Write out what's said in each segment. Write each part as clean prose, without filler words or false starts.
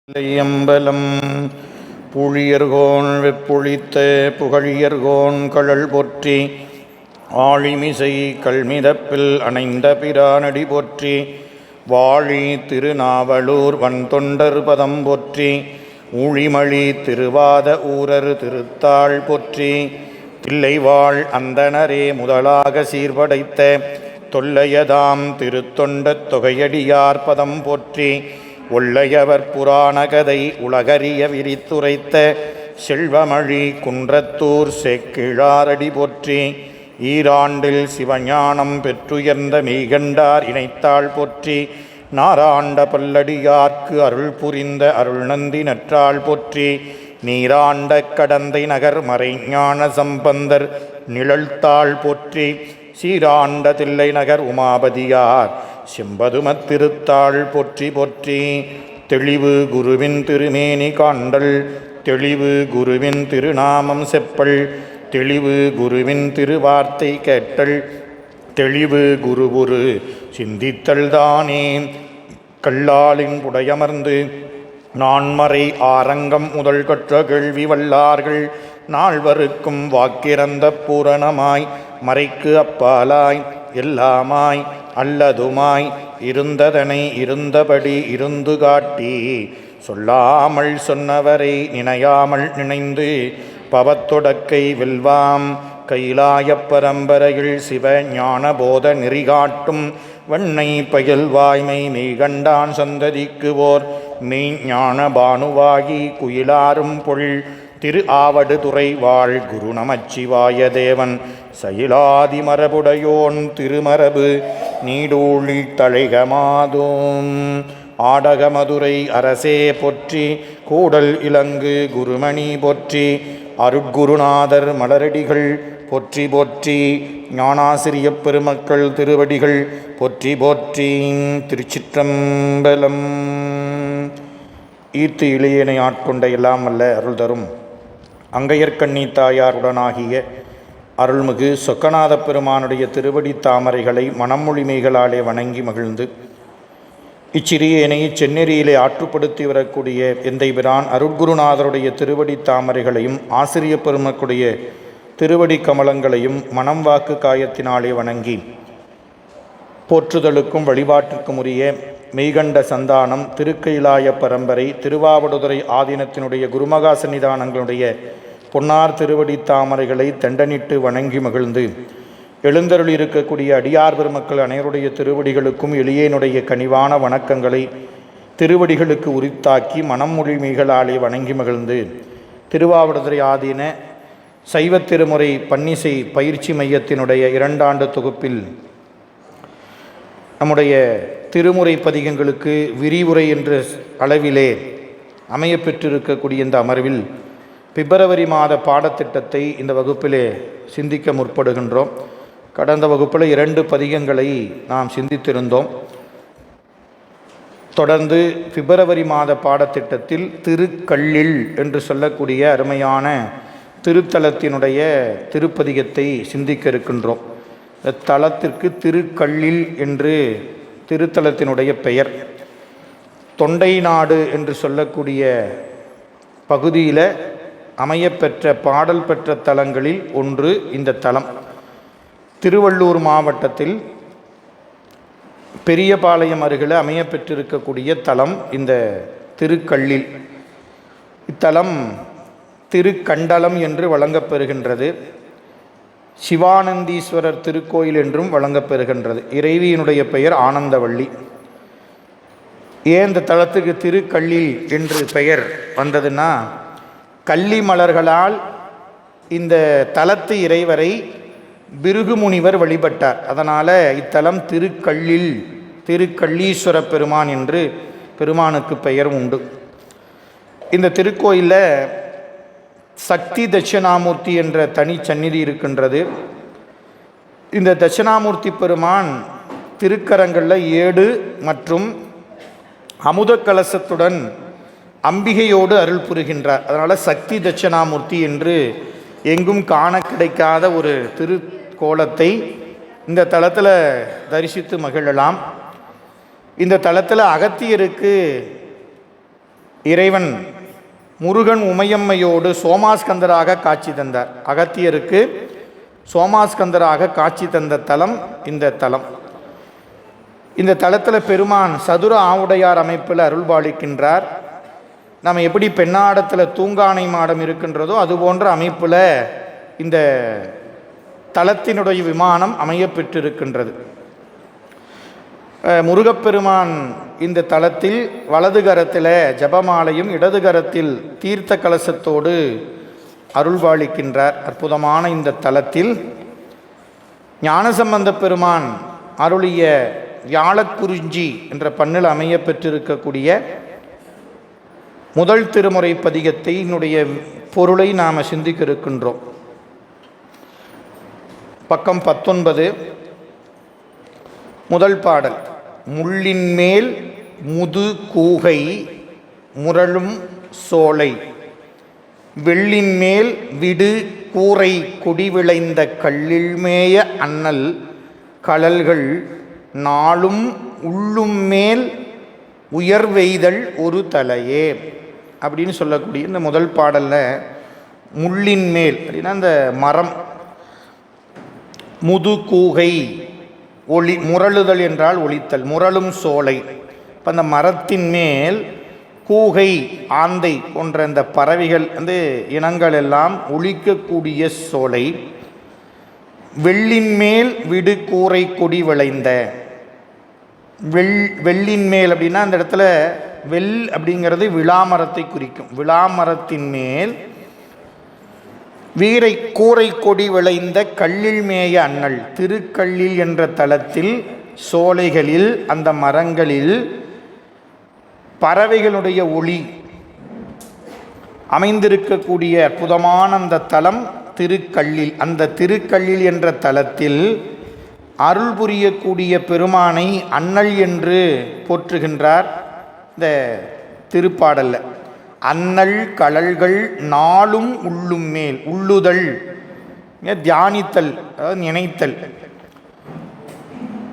இல்லையம்பலம் புழியர்கோன் வெப்புழித்த புகழியர்கோன் கழல் போற்றி ஆழிமிசை கல்மிதப்பில் அணைந்த பிரானடி போற்றி வாழி திருநாவலூர் வன்தொண்டர் பதம் போற்றி ஊழிமழி திருவாத ஊரர் திருத்தாள் போற்றி தில்லைவாழ் அந்தணரே முதலாக சீர்படைத்த தொல்லையதாம் திருத்தொண்டத் தொகையடியார் பதம் போற்றி ஒள்ளையவர் புராண கதை உலகறிய விரித்துரைத்த செல்வமழி குன்றத்தூர் சேக்கிழாரடி போற்றி ஈராண்டில் சிவஞானம் பெற்றுயர்ந்த மெய்கண்டார் இணைத்தாள் போற்றி நாராண்ட பல்லடியார்க்கு அருள் புரிந்த அருள்நந்தி நற்றாள் போற்றி நீராண்ட கடந்தை நகர் மறைஞான சம்பந்தர் நிழல்தாள் போற்றி சீராண்ட தில்லை நகர் உமாபதியார் செம்பதுமத் திருத்தாள் போற்றி போற்றி தெளிவு குருவின் திருமேனி காண்டல் தெளிவு குருவின் திருநாமம் செப்பல் தெளிவு குருவின் திருவார்த்தை கேட்டல் தெளிவு குருவுரு சிந்தித்தல் தானே கல்லாலின் புடையமர்ந்து நான்மறை ஆரங்கம் முதல் கற்ற கேள்வி வல்லார்கள் நால்வருக்கும் வாக்கிறந்த பூரணமாய் மறைக்கு அப்பாலாய் எல்லாமாய் அல்லதுமாய் இருந்ததனை இருந்தபடி இருந்து காட்டி சொல்லாமல் சொன்னவரை நினையாமல் நினைந்து பவத்தொடக்கை வெல்வாம் கைலாய பரம்பரையில் சிவ ஞான போத நெறிகாட்டும் வண்ணை பயில் வாய்மை மெய்கண்டான் சந்ததிக்கு ஓர் மெய்ஞான பானுவாகி குயிலாரும் பொழில் திரு ஆவடு துறை வாழ் குரு நமச்சிவாய தேவன் சயிலாதி மரபுடையோன் திருமரபு நீடூழி தழைகமாதும் ஆடகமதுரை அரசே போற்றி கூடல் இலங்கு குருமணி போற்றி அருட்குருநாதர் மலரடிகள் போற்றி போற்றி ஞானாசிரிய பெருமக்கள் திருவடிகள் போற்றி போற்றி. திருச்சிற்றம்பலம். ஈர்த்து இளையனை ஆட்கொண்ட எல்லாம் அல்ல அருள் தரும் அங்கையர்கண்ணி தாயாருடனாகிய அருள்மிகு சொக்கநாத பெருமானுடைய திருவடி தாமரைகளை மனமொழிமைகளாலே வணங்கி மகிழ்ந்து இச்சிறியனை செந்நெறியிலே ஆற்றுப்படுத்தி வரக்கூடிய எந்தை பிரான் அருட்குருநாதருடைய திருவடி தாமரைகளையும் ஆசிரிய பெருமக்குடைய திருவடி கமலங்களையும் மனம் வாக்கு காயத்தினாலே வணங்கி போற்றுதலுக்கும் வழிபாட்டிற்கும் உரிய மெய்கண்ட சந்தானம் திருக்கைலாய பரம்பரை திருவாவடுதுறை ஆதீனத்தினுடைய குருமகா சன்னிதானங்களுடைய பொன்னார் திருவடி தாமரைகளை தண்டனிட்டு வணங்கி மகிழ்ந்து எழுந்தருள் இருக்கக்கூடிய அடியார் பெருமக்கள் அனைவருடைய திருவடிகளுக்கும் எளியனுடைய கனிவான வணக்கங்களை திருவடிகளுக்கு உரித்தாக்கி மனமொழிமைகளாலே வணங்கி மகிழ்ந்து திருவாவடுதுறை ஆதீன சைவ திருமுறை பன்னிசை பயிற்சி மையத்தினுடைய 2 ஆண்டு தொகுப்பில் நம்முடைய திருமுறை பதிகங்களுக்கு விரிவுரை என்ற அளவிலே அமையப்பெற்றிருக்கக்கூடிய இந்த அமர்வில் பிப்ரவரி மாத பாடத்திட்டத்தை இந்த வகுப்பிலே சிந்திக்க முற்படுகின்றோம். கடந்த வகுப்பில் 2 பதிகங்களை நாம் சிந்தித்திருந்தோம். தொடர்ந்து பிப்ரவரி மாத பாடத்திட்டத்தில் திருக்கள்ளில் என்று சொல்லக்கூடிய அருமையான திருத்தலத்தினுடைய திருப்பதிகத்தை சிந்திக்க இருக்கின்றோம். தலத்திற்கு திருக்கள்ளில் என்று திருத்தலத்தினுடைய பெயர். தொண்டை நாடு என்று சொல்லக்கூடிய பகுதியில் அமையப்பெற்ற பாடல் பெற்ற தலங்களில் ஒன்று இந்த தலம். திருவள்ளூர் மாவட்டத்தில் பெரியபாளையம் அருகில் அமையப்பெற்றிருக்கக்கூடிய தலம் இந்த திருக்கள்ளில். இத்தலம் திருக்கண்டலம் என்று வழங்கப்பெறுகின்றது. சிவானந்தீஸ்வரர் திருக்கோயில் என்றும் வழங்கப்பெறுகின்றது. இறைவியினுடைய பெயர் ஆனந்தவள்ளி. ஏன் இந்த தலத்துக்கு திருக்கள்ளில் என்று பெயர் வந்ததுன்னா, கள்ளி மலர்களால் இந்த தலத்து இறைவரை பிருகுமுனிவர் வழிபட்டார். அதனால் இத்தலம் திருக்கள்ளில் திருக்கள்ளீஸ்வர பெருமான் என்று பெருமானுக்கு பெயர் உண்டு. இந்த திருக்கோயிலில் சக்தி தட்சிணாமூர்த்தி என்ற தனி சந்நிதி இருக்கின்றது. இந்த தட்சிணாமூர்த்தி பெருமான் திருக்கரங்களில் 7 மற்றும் அமுத கலசத்துடன் அம்பிகையோடு அருள் புரிகின்றார். அதனால் சக்தி தட்சிணாமூர்த்தி என்று எங்கும் காண கிடைக்காத ஒரு திருக்கோலத்தை இந்த தலத்தில் தரிசித்து மகிழலாம். இந்த தலத்தில் அகத்தியருக்கு இறைவன் முருகன் உமையம்மையோடு சோமாஸ்கந்தராக காட்சி தந்தார். அகத்தியருக்கு சோமாஸ்கந்தராக காட்சி தந்த தலம் இந்த தலம். இந்த தலத்தில் பெருமான் சதுர ஆவுடையார் அமைப்பில் அருள்பாலிக்கின்றார். நம்ம எப்படி பெண்ணாடத்தில் தூங்கானை மாடம் இருக்கின்றதோ அதுபோன்ற அமைப்பில் இந்த தலத்தினுடைய விமானம் அமையப்பெற்றிருக்கின்றது. முருகப்பெருமான் இந்த தலத்தில் வலது கரத்தில் ஜபமாலையும் இடது கரத்தில் தீர்த்த கலசத்தோடு அருள்பாலிக்கின்றார். அற்புதமான இந்த தலத்தில் ஞானசம்பந்த பெருமான் அருளிய வியாழக்குறிஞ்சி என்ற பண்ணில் அமைய பெற்றிருக்கக்கூடிய முதல் திருமுறை பதிகத்தை என்னுடைய பொருளை நாம் சிந்திக்க இருக்கின்றோம். பக்கம் 19, முதல் பாடல். முள்ளின் மேல் முது கூகை முரளும் சோலை, வெள்ளின் மேல் விடு கூரை கொடி விளைந்த கல்லில் மேய அண்ணல் கழல்கள் நாளும் உள்ளும் மேல் உயர்வெய்தல் ஒரு தலையே அப்படின்னு சொல்லக்கூடிய இந்த முதல் பாடலில் முள்ளின் மேல் அப்படின்னா அந்த மரம், முது கூகை ஒளி, முரளுதல் என்றால் ஒலித்தல், முரளும் சோலை. இப்போ அந்த மரத்தின் மேல் கூகை ஆந்தை போன்ற அந்த பறவைகள் வந்து இனங்கள் எல்லாம் ஒலிக்கக்கூடிய சோலை, வெள்ளின் மேல் விடு கூரை கொடி விளைந்த, வெள்ளின் மேல் அப்படின்னா அந்த இடத்துல வெள் அப்படிங்கிறது விளாமரத்தை குறிக்கும். விளாமரத்தின் மேல் வீரை கூரை கொடி விளைந்த கல்லில் மேய அண்ணல், திருக்கல்லில் என்ற தலத்தில் சோலைகளில் அந்த மரங்களில் பறவைகளுடைய ஒளி அமைந்திருக்கக்கூடிய அற்புதமான அந்த தலம் திருக்கல்லில். அந்த திருக்கல்லில் என்ற தலத்தில் அருள் புரியக்கூடிய பெருமானை அண்ணல் என்று போற்றுகின்றார் இந்த திருப்பாடல்ல. அண்ணல் கழல்கள் நாளும் உள்ளும் மேல், உள்ளுதல் தியானித்தல், அதாவது நினைத்தல்.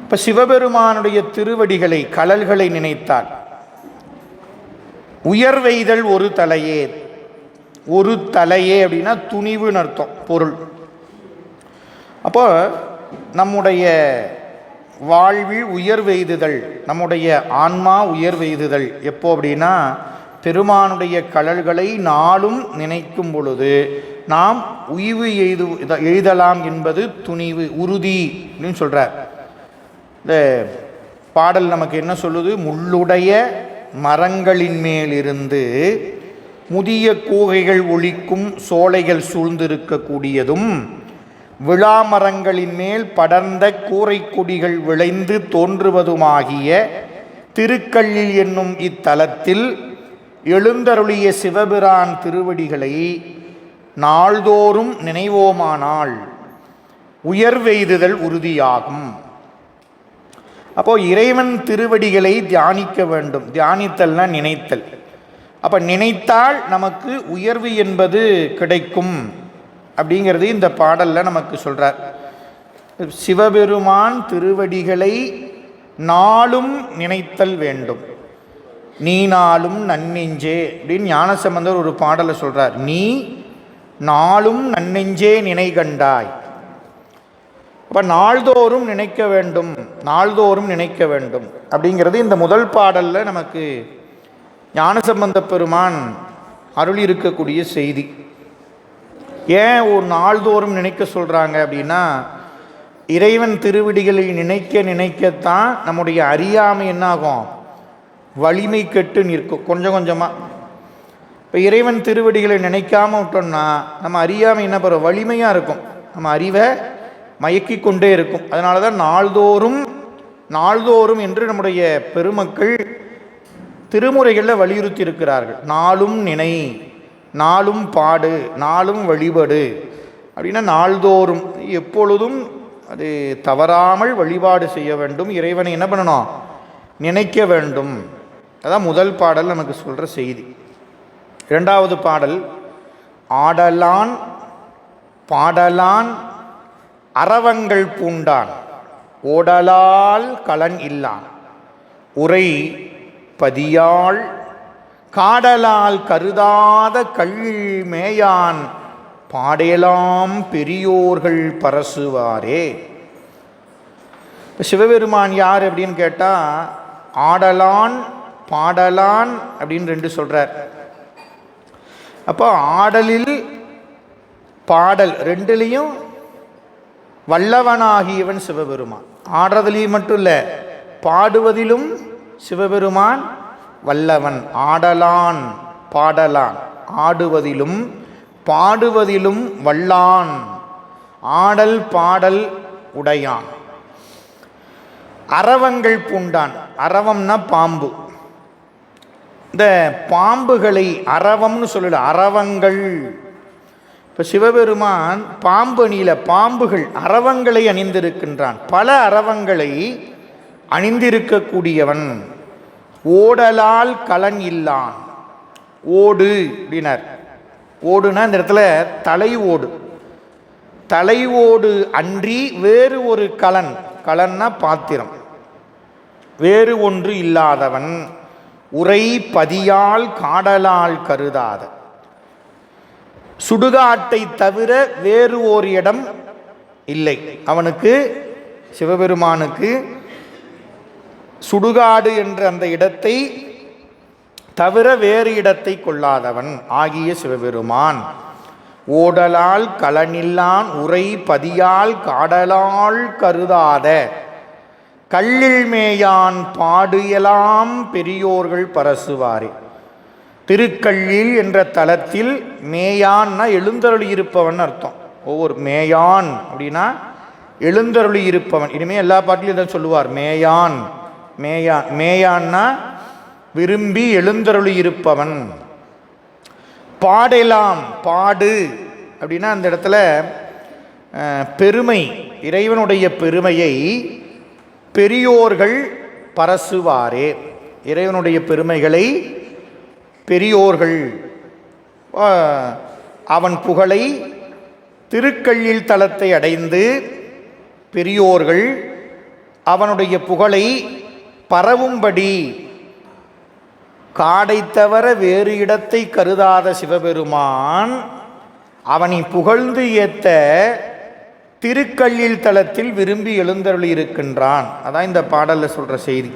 இப்போ சிவபெருமானுடைய திருவடிகளை கழல்களை நினைத்தால் உயர்வெய்தல் ஒரு தலையே. ஒரு தலையே அப்படின்னா துணிவுன்னு அர்த்தம், பொருள். அப்போ நம்முடைய வாழ்வில் உயர்வெய்துதல், நம்முடைய ஆன்மா உயர்வெய்துதல் எப்போ அப்படின்னா பெருமானுடைய கழல்களை நாளும் நினைக்கும் பொழுது நாம் உய்வு எய்தலாம் என்பது துணிவு, உறுதி அப்படின்னு சொல்கிறார். இந்த பாடல் நமக்கு என்ன சொல்லுது? முள்ளுடைய மரங்களின் மேலிருந்து முதிய கூகைகள் ஒலிக்கும் சோலைகள் சூழ்ந்திருக்கக்கூடியதும், விழாமரங்களின் மேல் படர்ந்த கூரை கொடிகள் விளைந்து தோன்றுவதுமாகிய திருக்கல்லில் என்னும் இத்தலத்தில் எழுந்தருளிய சிவபிரான் திருவடிகளை நாள்தோறும் நினைவோமானால் உயர்வெய்துதல் உறுதியாகும். அப்போ இறைவன் திருவடிகளை தியானிக்க வேண்டும். தியானித்தல்னா நினைத்தல். அப்போ நினைத்தால் நமக்கு உயர்வு என்பது கிடைக்கும் அப்படிங்கிறது இந்த பாடலில் நமக்கு சொல்கிறார். சிவபெருமான் திருவடிகளை நாளும் நினைத்தல் வேண்டும். நீ நாளும் நன்னெஞ்சே அப்படின்னு ஞானசம்பந்தர் ஒரு பாடலை சொல்கிறார். நீ நாளும் நன்னெஞ்சே நினை கண்டாய். அப்போ நாள்தோறும் நினைக்க வேண்டும், நாள்தோறும் நினைக்க வேண்டும் அப்படிங்கிறது இந்த முதல் பாடலில் நமக்கு ஞானசம்பந்த பெருமான் அருளி இருக்கக்கூடிய செய்தி. ஏன் ஒரு நாள்தோறும் நினைக்க சொல்கிறாங்க அப்படின்னா, இறைவன் திருவடிகளை நினைக்க நினைக்கத்தான் நம்முடைய அறியாமை என்னாகும்? வலிமை கெட்டு நிற்கும் கொஞ்சம் கொஞ்சமாக. இப்போ இறைவன் திருவடிகளை நினைக்காமல் விட்டோம்னா நம்ம அறியாமை என்ன பண்ணுறோம்? வலிமையாக இருக்கும், நம்ம அறிவை மயக்கி கொண்டே இருக்கும். அதனால தான் நாள்தோறும் நாள்தோறும் என்று நம்முடைய பெருமக்கள் திருமுறைகளில் வலியுறுத்தி இருக்கிறார்கள். நாளும் நினை, நாளும் பாடு, நாளும் வழிபடு அப்படின்னா நாள்தோறும் எப்பொழுதும் அது தவறாமல் வழிபாடு செய்ய வேண்டும். இறைவனை என்ன பண்ணணும்? நினைக்க வேண்டும். அதான் முதல் பாடல் நமக்கு சொல்கிற செய்தி. இரண்டாவது பாடல், ஆடலான் பாடலான் அரவங்கள் பூண்டான் ஓடலால் கலன் இல்லான் உரை பதியாள் காடலால் கருதாத கள்ளில் மேயான் பாடேலாம் பெரியோர்கள் பரசுவாரே. சிவபெருமான் யார் அப்படின்னு கேட்டால் ஆடலான் பாடலான் அப்படின்னு ரெண்டு சொல்கிறார். அப்போ ஆடலில் பாடல் ரெண்டுலேயும் வல்லவனாகியவன் சிவபெருமான். ஆடுறதுலேயும் மட்டும் இல்லை, பாடுவதிலும் சிவபெருமான் வல்லவன். ஆடலான் பாடலான், ஆடுவதிலும் பாடுவதிலும் வல்லான், ஆடல் பாடல் உடையான். அரவங்கள் பூண்டான். அரவம்னா பாம்பு. இந்த பாம்புகளை அரவம்னு சொல்லல, அரவங்கள். இப்போ சிவபெருமான் பாம்பு அணியில பாம்புகள் அரவங்களை அணிந்திருக்கின்றான். பல அரவங்களை அணிந்திருக்கக்கூடியவன். ஓடலால் கலன் இல்லான். ஓடு அப்படின்னார். ஓடுனா இந்த இடத்துல தலை ஓடு. தலை ஓடு அன்றி வேறு ஒரு கலன், கலன்னா பாத்திரம், வேறு ஒன்று இல்லாதவன். உரை பதியால் காடலால் கருதாத. சுடுகாட்டை தவிர வேறு ஓர் இடம் இல்லை அவனுக்கு. சிவபெருமானுக்கு சுடுகாடு என்ற அந்த இடத்தை தவிர வேறு இடத்தை கொள்ளாதவன் ஆகிய சிவபெருமான். ஓடலால் கலனில்லான், உரை பதியால் காடலால் கருதாத கள்ளில் மேயான் பாடுயலாம் பெரியோர்கள் பரசுவாரே. திருக்கள்ளில் என்ற தலத்தில் மேயான்னா எழுந்தருளி இருப்பவன் அர்த்தம். ஒவ்வொரு மேயான் அப்படின்னா எழுந்தருளி இருப்பவன். இனிமேல் எல்லா பாட்டிலும் இதை சொல்லுவார், மேயான் மேயான். மேயான்னா விரும்பி எழுந்தருளி இருப்பவன். பாடலாம், பாடு அப்படின்னா அந்த இடத்துல பெருமை, இறைவனுடைய பெருமையை பெரியோர்கள் பரசுவாரே. இறைவனுடைய பெருமைகளை பெரியோர்கள் அவன் புகழை திருக்கள்ளில் தலத்தை அடைந்து பெரியோர்கள் அவனுடைய புகழை பரவும்படி காடை தவிர வேறு இடத்தை கருதாத சிவபெருமான் அவனை புகழ்ந்து ஏத்த திருக்கள்ளில் தலத்தில் விரும்பி எழுந்தருளி இருக்கின்றான். அதான் இந்த பாடலில் சொல்கிற செய்தி.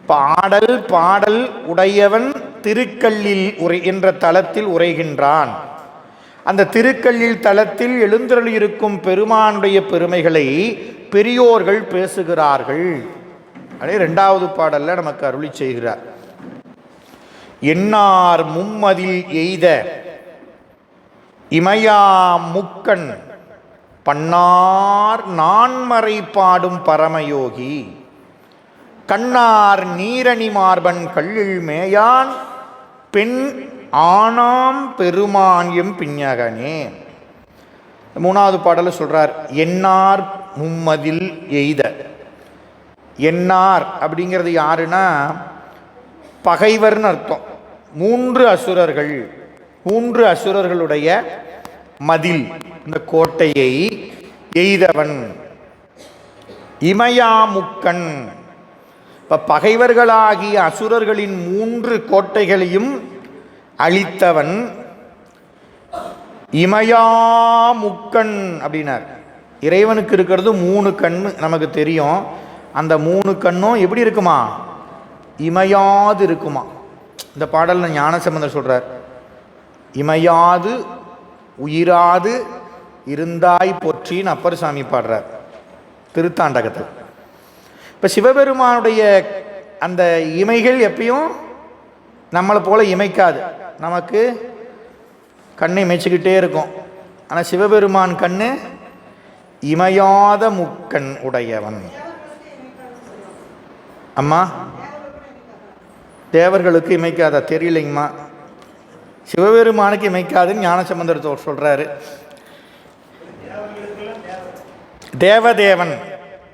இப்போ ஆடல் பாடல் உடையவன் திருக்கள்ளில் என்ற தலத்தில் உரைகின்றான். அந்த திருக்கள்ளில் தலத்தில் எழுந்தருளி இருக்கும் பெருமானுடைய பெருமைகளை பெரியோர்கள் பேசுகிறார்கள். அதே இரண்டாவது பாடலில் நமக்கு அருளி செய்கிறார். எண்ணார் மும்மதில் எய்த இமயா முக்கண் பன்னார் நான்மறை பாடும் பரமயோகி கண்ணார் நீரணி மார்பன் கள்ளில் மேயான் பெண் ஆனாம் பெருமான் எம் பிஞகனே. மூணாவது பாடல சொல்றார், எண்ணார் மும்மதில் எய்த. எண்ணார் அப்படிங்கிறது யாருன்னா பகைவர்னு அர்த்தம். மூன்று அசுரர்கள், மூன்று அசுரர்களுடைய மதில், இந்த கோட்டையை எய்தவன். இமயாமுக்கன், இப்போ பகைவர்களாகிய அசுரர்களின் மூன்று கோட்டைகளையும் அழித்தவன். இமயாமுக்கன் அப்படின்னார். இறைவனுக்கு இருக்கிறது மூணு கண் நமக்கு தெரியும். அந்த மூணு கண்ணும் எப்படி இருக்குமா? இமையாது இருக்குமா. இந்த பாடலில் ஞானசம்பந்தர் சொல்றார், இமையாது உயிராது இருந்தாய் போற்றின்னு அப்பர் சாமி பாடுறார் திருத்தாண்டகத்தில். இப்போ சிவபெருமானுடைய அந்த இமைகள் எப்பயும் நம்மளை போல இமைக்காது. நமக்கு கண்ணை இமைச்சிக்கிட்டே இருக்கும். ஆனால் சிவபெருமான் கண்ணு இமையாத முக்கண் உடையவன். அம்மா, தேவர்களுக்கு இமைக்காதா? தெரியலைங்கம்மா. சிவபெருமானுக்கு இமைக்காதுன்னு ஞானசம்பந்தர் சொல்றாரு. தேவதேவன்,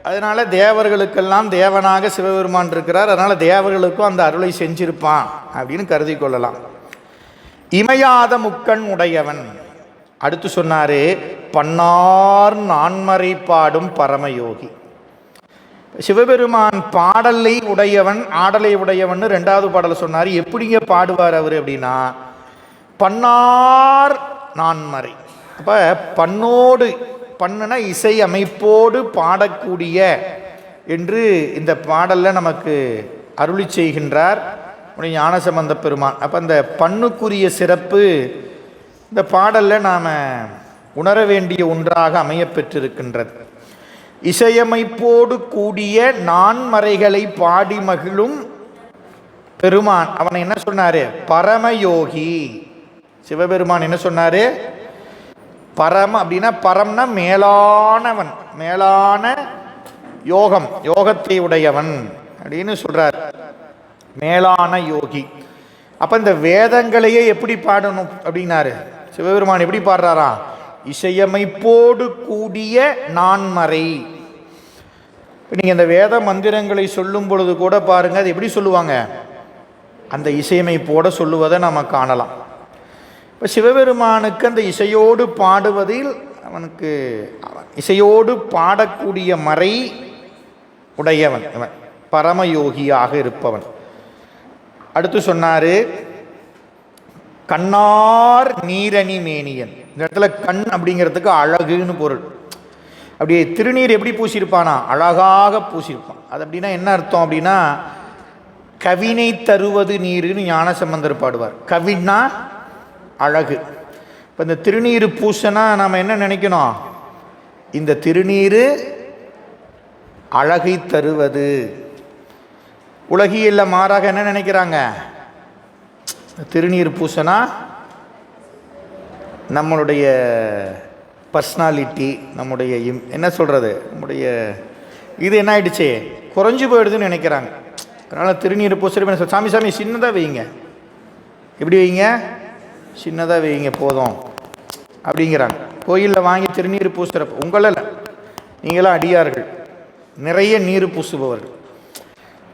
அதனால தேவர்களுக்கெல்லாம் தேவனாக சிவபெருமான் இருக்கிறார். அதனால தேவர்களுக்கும் அந்த அருளை செஞ்சிருப்பான் அப்படின்னு கருதி கொள்ளலாம். இமையாத முக்கண் உடையவன். அடுத்து சொன்னாரு, பன்னார் நான்மறை பாடும் பரமயோகி. சிவபெருமான் பாடலை உடையவன் ஆடலை உடையவன் ரெண்டாவது பாடல் சொன்னார். எப்படிங்க பாடுவார் அவர் அப்படின்னா, பன்னார் நான்மறை. அப்போ பண்ணோடு, பண்ணுனா இசை அமைப்போடு பாடக்கூடிய என்று இந்த பாடலில் நமக்கு அருளி செய்கின்றார் ஞானசம்பந்த பெருமான். அப்போ அந்த பண்ணுக்குரிய சிறப்பு இந்த பாடலில் நாம் உணர வேண்டிய ஒன்றாக அமையப்பெற்றிருக்கின்றது. இசையமைப்போடு கூடிய நான்மறைகளை பாடி மகிழும் பெருமான். அவனை என்ன சொன்னார்? பரமயோகி. சிவபெருமான் என்ன சொன்னார்? பரம அப்படின்னா, பரம்னா மேலானவன், மேலான யோகம், யோகத்தை உடையவன் அப்படின்னு சொல்றார். மேலான யோகி. அப்ப இந்த வேதங்களையே எப்படி பாடணும் அப்படின்னாரு சிவபெருமான். எப்படி பாடுறாரா? இசையமைப்போடு கூடிய நான்மறை. நீங்க இந்த வேத மந்திரங்களை சொல்லும் பொழுது கூட பாருங்க, அது எப்படி சொல்லுவாங்க? அந்த இசையமைப்போட சொல்லுவதை நம்ம காணலாம். இப்போ சிவபெருமானுக்கு அந்த இசையோடு பாடுவதில் அவனுக்கு இசையோடு பாடக்கூடிய மறை உடையவன், அவன் பரமயோகியாக இருப்பவன். அடுத்து சொன்னாரு, கண்ணார் நீரணி மேனியன். இந்த இடத்துல கண் அப்படிங்கிறதுக்கு அழகுன்னு பொருள். அப்படியே திருநீர் எப்படி பூசியிருப்பானா? அழகாக பூசியிருப்பான். அது அப்படின்னா என்ன அர்த்தம் அப்படின்னா, கவினை தருவது நீருன்னு ஞானசம்பந்தர் பாடுவார். கவின்னா அழகு. இப்போ இந்த திருநீர் பூசனா நாம் என்ன நினைக்கணும்? இந்த திருநீர் அழகை தருவது. உலகியல்ல மாறாக என்ன நினைக்கிறாங்க? திருநீர் பூசனா நம்மளுடைய பர்சனாலிட்டி, நம்முடைய என்ன சொல்கிறது, நம்முடைய இது என்ன ஆயிடுச்சு, குறைஞ்சி போயிடுதுன்னு நினைக்கிறாங்க. அதனால் திருநீர் பூசுறது சாமி சாமி சின்னதாக வைங்க, எப்படி வைங்க, சின்னதாக வைங்க போதும் அப்படிங்கிறாங்க. கோயிலில் வாங்கி திருநீர் பூசுகிறப்ப உங்களில் நீங்களாம் அடியார்கள், நிறைய நீர் பூசுபவர்கள்.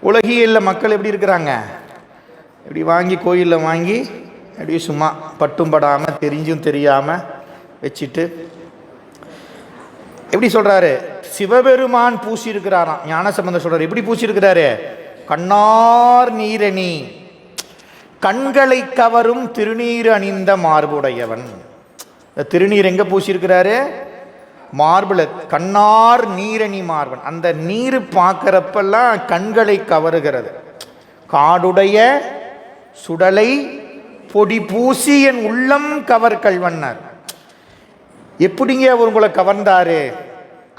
உலகியல்ல மக்கள் எப்படி இருக்கிறாங்க? இப்படி வாங்கி கோயிலில் வாங்கி அப்படி சும்மா பட்டும் படாமல் தெரிஞ்சும் தெரியாமல் வச்சுட்டு எப்படி சொல்கிறாரு? சிவபெருமான் பூசியிருக்கிறாராம். ஞானசம்பந்தர் சொல்கிறார், எப்படி பூசியிருக்கிறாரு? கண்ணார் நீரணி, கண்களை கவரும் திருநீர் அணிந்த மார்புடையவன். இந்த திருநீர் எங்கே பூசியிருக்கிறாரு? மார்பில். கண்ணார் நீரணி மார்பன். அந்த நீர் பார்க்குறப்பெல்லாம் கண்களை கவருகிறது. காடுடைய சுடலை பொடி பூசி என் உள்ளம் கவர் கல்வன்னார். எப்படிங்க அவர் உங்களை கவர்ந்தாரு?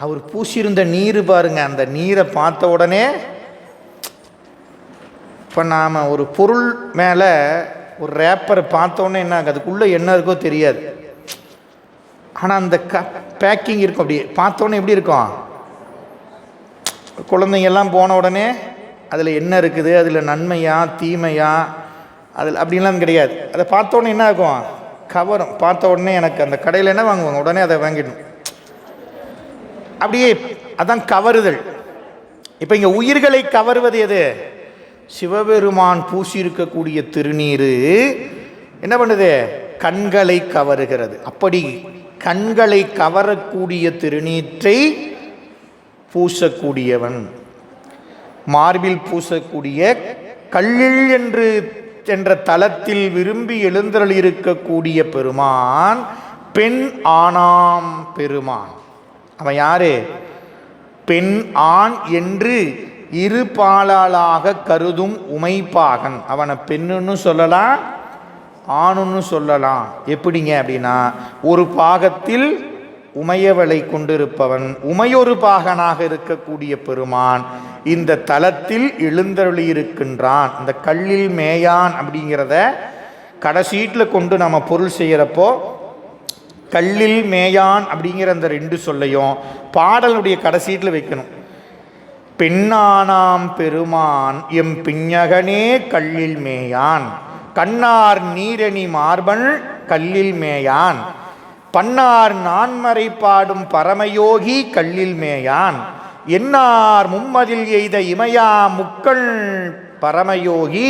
அவர் பூசியிருந்த நீர் பாருங்க. அந்த நீரை பார்த்த உடனே, இப்போ நாம் ஒரு பொருள் மேலே ஒரு ரேப்பரை பார்த்தோன்னே என்ன ஆகும்? அதுக்குள்ளே என்ன இருக்கோ தெரியாது. ஆனால் அந்த பேக்கிங் இருக்கும். அப்படி பார்த்தோன்னே எப்படி இருக்கும்? குழந்தைங்கெல்லாம் போன உடனே அதில் என்ன இருக்குது, அதில் நன்மையா தீமையா, அதில் அப்படின்லாம் கிடையாது. அதை பார்த்தோன்னே என்ன ஆகும்? கவரும். பார்த்த உடனே எனக்கு அந்த கடையில் என்ன வாங்குவாங்க, உடனே அதை வாங்கிடணும். அப்படியே அதான் கவருதல். இப்போ இங்கே உயிர்களை கவருவது எது? சிவபெருமான் பூசியிருக்கக்கூடிய திருநீர் என்ன பண்ணுது? கண்களை கவருகிறது. அப்படி கண்களை கவரக்கூடிய திருநீற்றை பூசக்கூடியவன், மார்பில் பூசக்கூடிய கல்லில் என்ற தலத்தில் விரும்பி எழுந்தருள் இருக்கக்கூடிய பெருமான் பெண் ஆனாம் பெருமான். அவன் யாரு? பெண் ஆண் என்று இரு பாலாளாக கருதும் உமைப்பாகன். அவனை பெண்ணுன்னு சொல்லலாம், ஆணுன்னு சொல்லலாம். எப்படிங்க அப்படின்னா, ஒரு பாகத்தில் உமையவளை கொண்டிருப்பவன், உமையொரு பாகனாக இருக்கக்கூடிய பெருமான் இந்த தலத்தில் எழுந்தருளி இருக்கின்றான். இந்த கல்லில் மேயான் அப்படிங்கிறத கடைசீட்டில் கொண்டு நம்ம பொருள் செய்கிறப்போ, கல்லில் மேயான் அப்படிங்கிற அந்த ரெண்டு சொல்லையும் பாடலுடைய கடைசீட்டில் வைக்கணும். பெண்ணானாம் பெருமான் எம் பிஞகனே கல்லில் மேயான், கண்ணார் நீரணி மார்பன் கல்லில் மேயான், பன்னார் நான்மறை பாடும் பரமயோகி கல்லில் மேயான், என்னார் மும்மதில் எய்த இமயா முக்கள் பரமயோகி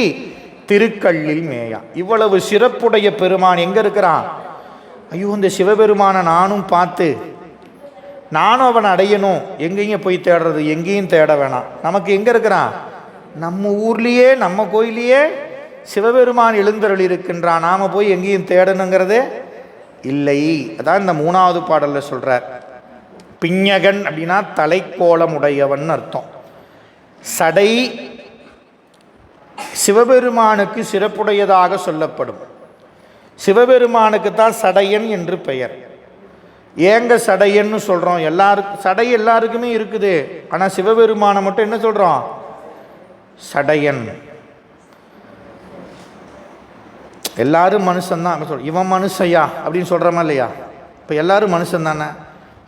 திருக்கல்லில் மேயான். இவ்வளவு சிறப்புடைய பெருமான் எங்க இருக்கிறான்? ஐயோ, இந்த சிவபெருமானை நானும் பார்த்து நானும் அவன் அடையணும். எங்கேயும் போய் தேடுறது, எங்கேயும் தேட வேணாம். நமக்கு எங்கே இருக்கிறான்? நம்ம ஊர்லேயே, நம்ம கோயிலையே சிவபெருமான் எழுந்தருள் இருக்கின்றான். நாம் போய் எங்கேயும் தேடணுங்கிறது இல்லை. அதான் இந்த 3வது பாடலில் சொல்கிறார். பிஞகன் அப்படின்னா தலைக்கோலம் உடையவன் அர்த்தம். சடை சிவபெருமானுக்கு சிறப்புடையதாக சொல்லப்படும். சிவபெருமானுக்கு தான் சடையன் என்று பெயர். ஏங்க சடையன்னு சொல்கிறோம்? எல்லாருக்கும் சடை எல்லாருக்குமே இருக்குது. ஆனால் சிவபெருமானை மட்டும் என்ன சொல்கிறோம்? சடையன். எல்லாரும் மனுஷன்தான் சொல்கிறோம். இவன் மனுஷையா அப்படின்னு சொல்கிறோமா இல்லையா? இப்போ எல்லாரும் மனுஷன் தானே.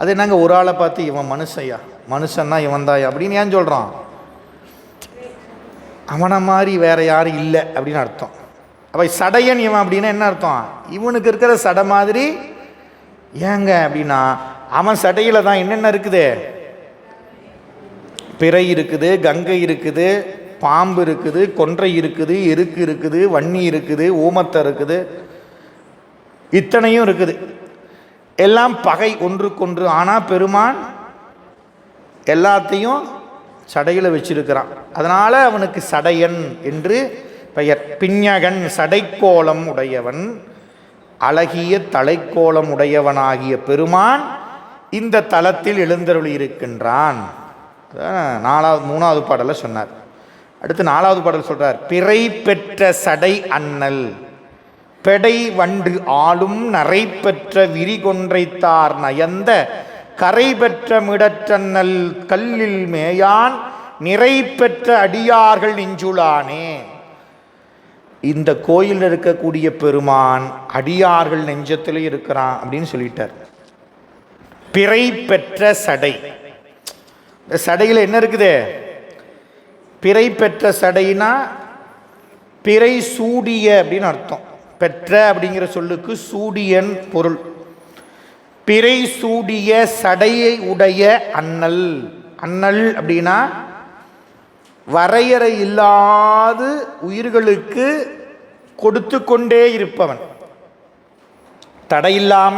அது என்னங்க ஒரு ஆளை பார்த்து இவன் மனுஷையா, மனுஷன்னா இவன் தாயா அப்படின்னு ஏன் சொல்கிறோம்? அவனை மாதிரி வேற யாரும் இல்லை அப்படின்னு அர்த்தம். அப்போ சடையன் இவன் அப்படின்னா என்ன அர்த்தம்? இவனுக்கு இருக்கிற சடை மாதிரி. ஏங்க அப்படின்னா அவன் சடையில் தான் என்னென்ன இருக்குது? பிறை இருக்குது, கங்கை இருக்குது, பாம்பு இருக்குது, கொன்றை இருக்குது, எருக்கு இருக்குது, வன்னி இருக்குது, ஊமத்தை இருக்குது, இத்தனையும் இருக்குது. எல்லாம் பகை ஒன்றுக்கொன்று. ஆனால் பெருமான் எல்லாத்தையும் சடையில் வச்சிருக்கிறான். அதனால் அவனுக்கு சடையன் என்று பெயர். பிஞகன் சடைக்கோலம் உடையவன், அழகிய தலைக்கோலம் உடையவனாகிய பெருமான் இந்த தலத்தில் எழுந்தருளி இருக்கின்றான். 3வது பாடலில் சொன்னார். அடுத்து 4வது பாடல் சொல்றார். பிறை பெற்ற சடை அண்ணல் பெடை வண்டு ஆளும் நரை பெற்ற விரிகொன்றைத்தார் நயந்த கரை பெற்ற மிடற்றண்ணல் கல்லில் மேயான் நிறை பெற்ற அடியார்கள் நெஞ்சுளானே. இந்த கோயில் இருக்கக்கூடிய பெருமான் அடியார்கள் நெஞ்சத்திலே இருக்கிறான் அப்படின்னு சொல்லிட்டார். பிறை பெற்ற சடை. இந்த சடையில் என்ன இருக்குது? பிறை பெற்ற சடைனா பிறை சூடிய அப்படின்னு அர்த்தம். பெற்ற அப்படிங்கிற சொல்லுக்கு சூடியன் பொருள். பிறை சூடிய சடையை உடைய அண்ணல். அண்ணல் அப்படின்னா வரையறை இல்லாது உயிர்களுக்கு கொடுத்து கொண்டே இருப்பவன், தடையில்லாம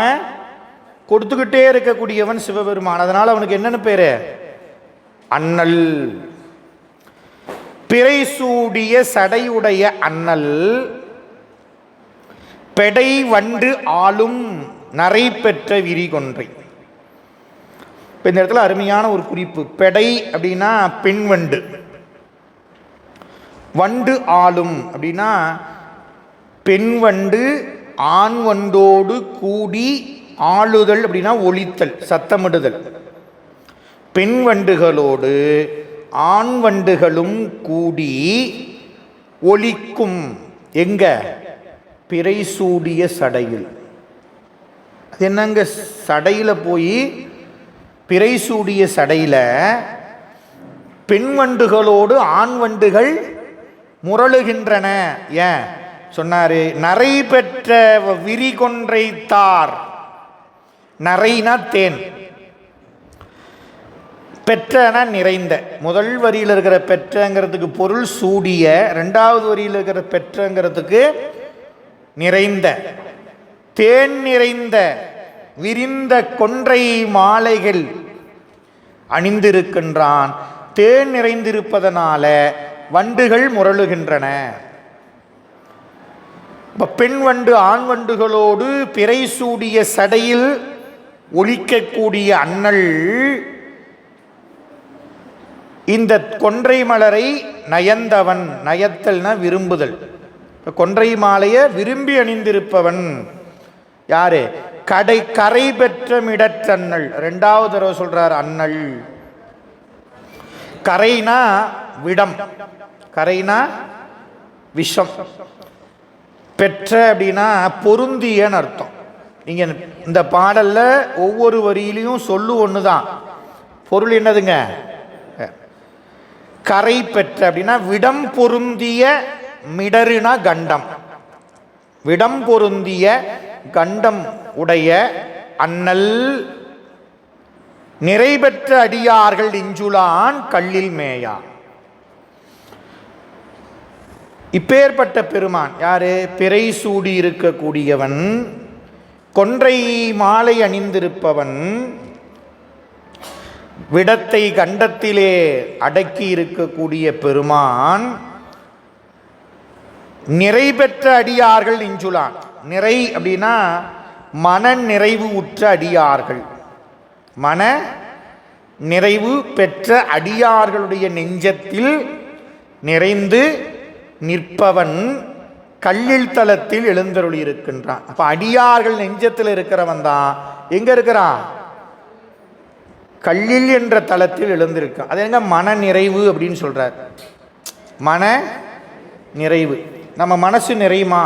கொடுத்துக்கிட்டே இருக்கக்கூடியவன் சிவபெருமான். அதனால அவனுக்கு என்னன்னு பேரு? அண்ணல். பிறை சூடிய சடையுடைய அண்ணல் பெடை வண்டு ஆளும் நரை பெற்ற விரிகொன்றை. இப்போ இந்த இடத்துல அருமையான ஒரு குறிப்பு. பெடை அப்படின்னா பெண் வண்டு, வண்டு ஆளும் அப்படின்னா பெண் வண்டு ஆண் வண்டோடு கூடி ஆளுதல் அப்படின்னா ஒலித்தல், சத்தமிடுதல். பெண் வண்டுகளோடு ஆண் வண்டுகளும் கூடி ஒலிக்கும். எங்க? பிறை சூடிய சடையில். அது என்னங்க? சடையில் போய் பிறை சூடிய சடையில் பெண் வண்டுகளோடு ஆண் வண்டுகள் முரளுகின்றன. ஏன் சொன்னாரு? நரை பெற்ற விரிகொன்றைத்தார். நரைனா தேன், பெற்றனா நிறைந்த. முதல் வரியில் இருக்கிற பெற்றங்கிறதுக்கு பொருள் சூடிய, 2வது வரியில் இருக்கிற பெற்றங்கிறதுக்கு நிறைந்த. தேன் நிறைந்த விரிந்த கொன்றை மாலைகள் அணிந்திருக்கின்றான். தேன் நிறைந்திருப்பதனால வண்டுகள் முரளுகின்றன. பெண் வண்டு ஆண் வண்டுகளோடு பிறை சூடிய சடையில் ஒலிக்கக்கூடிய அண்ணல் இந்த கொன்றை மலரை நயந்தவன். நயத்தல்னா விரும்புதல். கொன்றை மாலையை விரும்பி அணிந்திருப்பவன் யாரு? கரை பெற்ற மிடற்றண்ணல். 2வது தடவை சொல்றார் அண்ணல். கரைனா விடம், கரைனா விஷம். பெற்ற அப்படின்னா பொருந்தியன்னு அர்த்தம். நீங்க இந்த பாடல்ல ஒவ்வொரு வரியிலையும் சொல்லு ஒண்ணுதான், பொருள் என்னதுங்க? கரை பெற்ற அப்படின்னா விடம் பொருந்திய. மிடருனா கண்டம். விடம் பொருந்திய கண்டம் உடைய அண்ணல் நிறைபெற்ற அடியார்கள் நெஞ்சுளான் கல்லில் மேயா. இப்பேற்பட்ட பெருமான் யாரு? பிறை சூடி இருக்கக்கூடியவன், கொன்றை மாலை அணிந்திருப்பவன், விடத்தை கண்டத்திலே அடக்கி இருக்கக்கூடிய பெருமான் நிறை பெற்ற அடியார்கள் நெஞ்சுளான். நிறை அப்படின்னா மன நிறைவு உற்ற அடியார்கள், மன நிறைவு பெற்ற அடியார்களுடைய நெஞ்சத்தில் நிறைந்து நிற்பவன் கல்லில் தலத்தில் எழுந்தருளி இருக்கின்றான். அப்ப அடியார்கள் நெஞ்சத்தில் இருக்கிறவன் தான் எங்க இருக்கிறான்? கல்லில் என்ற தலத்தில் எழுந்திருக்கான். அது எங்க மன நிறைவு அப்படின்னு சொல்றார். மன நிறைவு. நம்ம மனசு நிறையுமா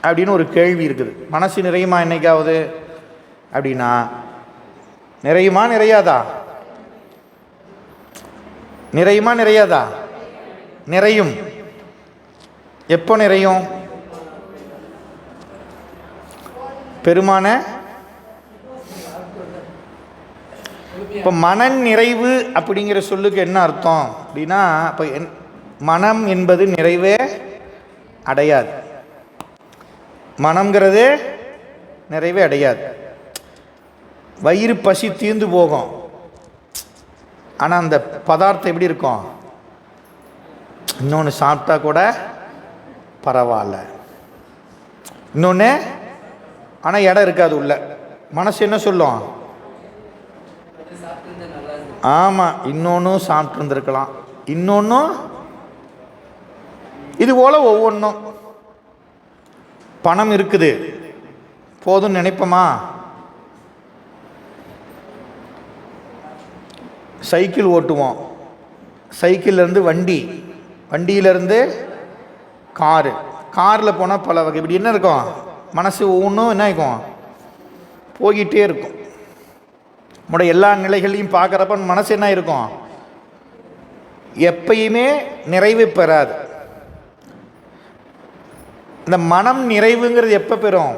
அப்படின்னு ஒரு கேள்வி இருக்குது. மனசு நிறையுமா என்னைக்காவது அப்படின்னா, நிறையுமா நிறையாதா? நிறையுமா நிறையாதா? நிறையும். எப்போ நிறையும்? பெருமான இப்போ மன நிறைவு அப்படிங்கிற சொல்லுக்கு என்ன அர்த்தம் அப்படின்னா, இப்போ மனம் என்பது நிறைவே அடையாது. மனம்ங்கிறது நிறைவே அடையாது. வயிறு பசி தீர்ந்து போகும், ஆனால் அந்த பதார்த்தம் எப்படி இருக்கும்? இன்னொன்று சாப்பிட்டா கூட பரவாயில்ல, இன்னொன்று ஆனால் இடம் இருக்காது உள்ள. மனசு என்ன சொல்லும்? ஆமாம், இன்னொன்றும் சாப்பிட்டு இருந்திருக்கலாம், இன்னொன்றும். இது போல ஒவ்வொன்றும். பணம் இருக்குது போதும் நினைப்போமா? சைக்கிள் ஓட்டுவோம், சைக்கிள்லேருந்து வண்டி, வண்டியிலேருந்து காரு, காரில் போனால் பல வகை. இப்படி என்ன இருக்கும்? மனசு ஒவ்வொன்றும் என்ன இருக்கும்? போய்கிட்டே இருக்கும். நம்முடைய எல்லா நிலைகளையும் பார்க்குறப்ப மனசு என்ன இருக்கும்? எப்பயுமே நிறைவு பெறாது. இந்த மனம் நிறைவுங்கிறது எப்போ பெறும்?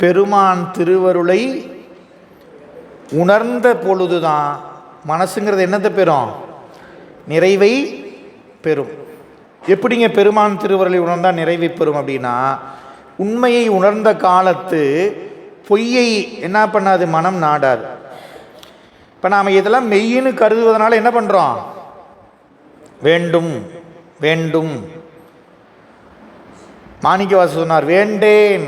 பெருமான் திருவருளை உணர்ந்த பொழுதுதான் மனசுங்கிறது என்னத்தை பெறும்? நிறைவை பெறும். எப்படிங்க பெருமான் திருவருளை உணர்ந்தால் நிறைவை பெறும் அப்படின்னா, உண்மையை உணர்ந்த காலத்து பொய்யை என்ன பண்ணாது? மனம் நாடாது. இப்போ நாம் இதெல்லாம் மெய்யின்னு கருதுவதனால என்ன பண்ணுறோம்? வேண்டும் வேண்டும். மாணிக்கவாசகர் சொன்னார் வேண்டேன்.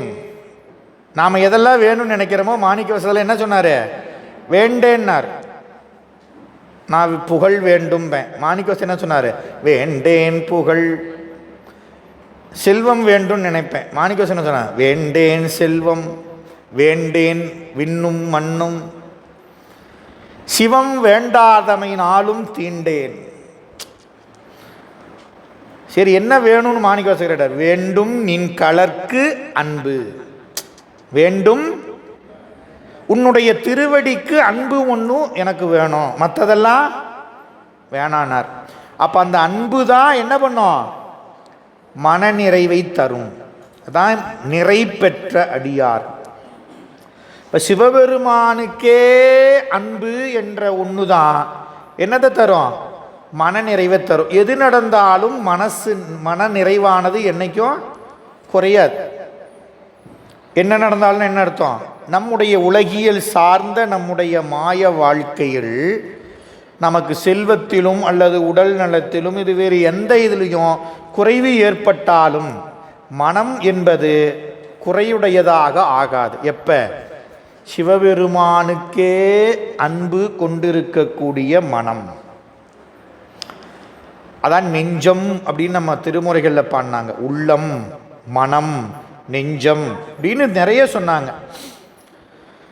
நாம் எதெல்லாம் வேணும்னு நினைக்கிறோமோ மாணிக்கவாசகர் என்ன சொன்னார்? வேண்டேன்னார். நான் புகழ் வேண்டும். மாணிக்கவாசகர் என்ன சொன்னார்? வேண்டேன் புகழ். செல்வம் வேண்டும் நினைப்பேன். மாணிக்கவாசகர் என்ன சொன்னார்? வேண்டேன் செல்வம், வேண்டேன் விண்ணும் மண்ணும், சிவம் வேண்டாதமையினாலும் தீண்டேன். சரி, என்ன வேணும்னு மாணிக்கவாசகர்? வேண்டும் நின் கலர்க்கு அன்பு. வேண்டும் உன்னுடைய திருவடிக்கு அன்பு ஒன்றும் எனக்கு வேணும், மற்றதெல்லாம் வேணானார். அப்போ அந்த அன்பு தான் என்ன பண்ணும்? மன நிறைவை தரும். அதான் நிறை பெற்ற அடியார். இப்போ சிவபெருமானுக்கே அன்பு என்ற ஒன்று தான் என்னதை தரும்? மன நிறைவை தரும். எது நடந்தாலும் மன நிறைவானது என்னைக்கும் குறையாது. என்ன நடந்தாலும் என்ன அர்த்தம்? நம்முடைய உலகியல் சார்ந்த நம்முடைய மாய வாழ்க்கையில் நமக்கு செல்வத்திலும் அல்லது உடல் நலத்திலும் இது வேறு எந்த இதிலையும் குறைவு ஏற்பட்டாலும் மனம் என்பது குறையுடையதாக ஆகாது. எப்ப? சிவபெருமானுக்கே அன்பு கொண்டிருக்கக்கூடிய மனம். அதான் நெஞ்சம் அப்படின்னு நம்ம திருமுறைகளில் பாடினாங்க. உள்ளம், மனம், நெஞ்சம் அப்படின்னு நிறைய சொன்னாங்க.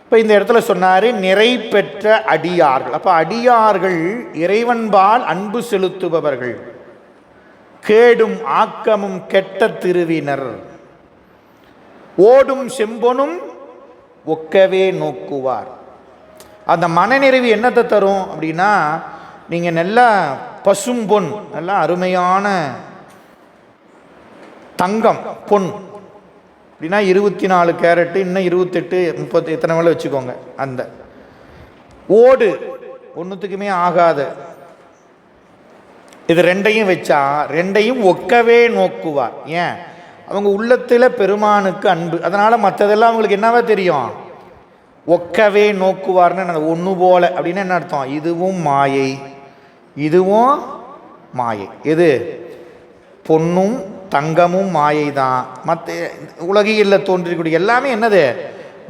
இப்போ இந்த இடத்துல சொன்னார் நிறை பெற்ற அடியார்கள். அப்போ அடியார்கள் இறைவன்பால் அன்பு செலுத்துபவர்கள், கேடும் ஆக்கமும் கெட்ட திருவினர், ஓடும் செம்பொனும் ஒக்கவே நோக்குவார். அந்த மனநிறைவு என்னத்தை தரும் அப்படின்னா, நீங்கள் நல்லா பசும்பொன், நல்லா அருமையான தங்கம் பொன் அப்படின்னா 24 கேரட்டு, இன்னும் 28 30 எத்தனை வேலை வச்சுக்கோங்க. அந்த ஓடு ஒன்றுத்துக்குமே ஆகாது. இது ரெண்டையும் வச்சா ரெண்டையும் ஒக்கவே நோக்குவார். ஏன்? அவங்க உள்ளத்தில் பெருமானுக்கு அன்பு. அதனால் மற்றதெல்லாம் அவங்களுக்கு என்னவா தெரியும்? ஒக்கவே நோக்குவார்னு ஒன்று போல அப்படின்னு என்ன அர்த்தம்? இதுவும் மாயை, இதுவும் மாயை. எது? பொன்னும் தங்கமும் மாயை தான். மற்ற உலகில் தோன்றிக்கூடிய எல்லாமே என்னது?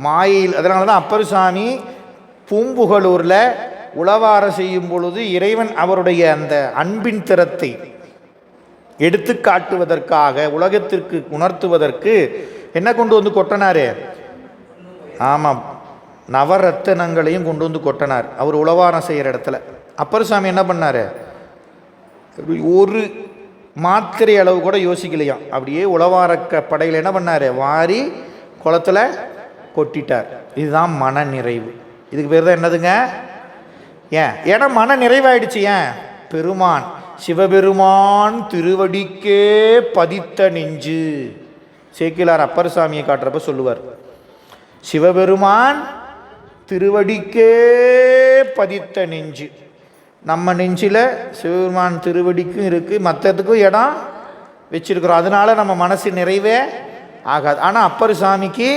மாயையில். அதனால தான் அப்பர் சாமி பூம்புகலூரில் உளவார செய்யும் பொழுது இறைவன் அவருடைய அந்த அன்பின் திறத்தை எடுத்து காட்டுவதற்காக, உலகத்திற்கு உணர்த்துவதற்கு என்ன கொண்டு வந்து கொட்டினார்? ஆமாம், நவரத்தினங்களையும் கொண்டு வந்து கொட்டினார் அவர் உளவாரம் செய்கிற இடத்துல. அப்பர் சாமி என்ன பண்ணார்? ஒரு மாத்திரை அளவு கூட யோசிக்கலையாம். அப்படியே உளவாரக்க படையில் என்ன பண்ணார்? வாரி குளத்தில் கொட்டிட்டார். இதுதான் மன நிறைவு. இதுக்கு பேர் தான் என்னதுங்க? ஏன்னா மன நிறைவாயிடுச்சு. ஏன்? பெருமான் சிவபெருமான் திருவடிக்கே பதித்த நெஞ்சு. சேக்கிலார் அப்பர் சாமியை காட்டுறப்ப சொல்லுவார், சிவபெருமான் திருவடிக்கே பதித்த நெஞ்சு. நம்ம நெஞ்சில் சிவபெருமான் திருவடிக்கும் இருக்குது, மற்றதுக்கும் இடம் வச்சிருக்கிறோம். அதனால நம்ம மனசு நிறைவே ஆகாது. ஆனால் அப்பர் சாமிக்கு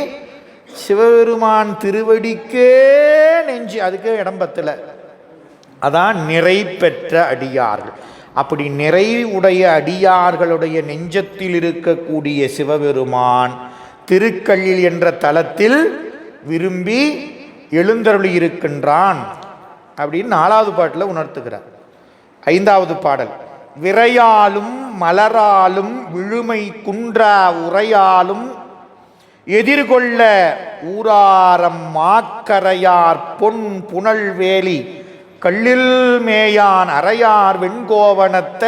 சிவபெருமான் திருவடிக்கே நெஞ்சு, அதுக்கு இடம் பத்தலை. அதான் நிறை பெற்ற அடியார்கள். அப்படி நிறைவுடைய அடியார்களுடைய நெஞ்சத்தில் இருக்கக்கூடிய சிவபெருமான் திருக்கல்லில் என்ற தலத்தில் விரும்பி எழுந்தருளி இருக்கின்றான் அப்படின்னு 4வது பாட்டில் உணர்த்துகிறார். 5வது பாடல், விரையாலும் மலராலும் விழுமை குன்றா உரையாலும் எதிர்கொள்ள ஊராரம் மாக்கரையார் பொன் புனல் வேலி கல்லில் மேயான் அறையார் வெண்கோவனத்த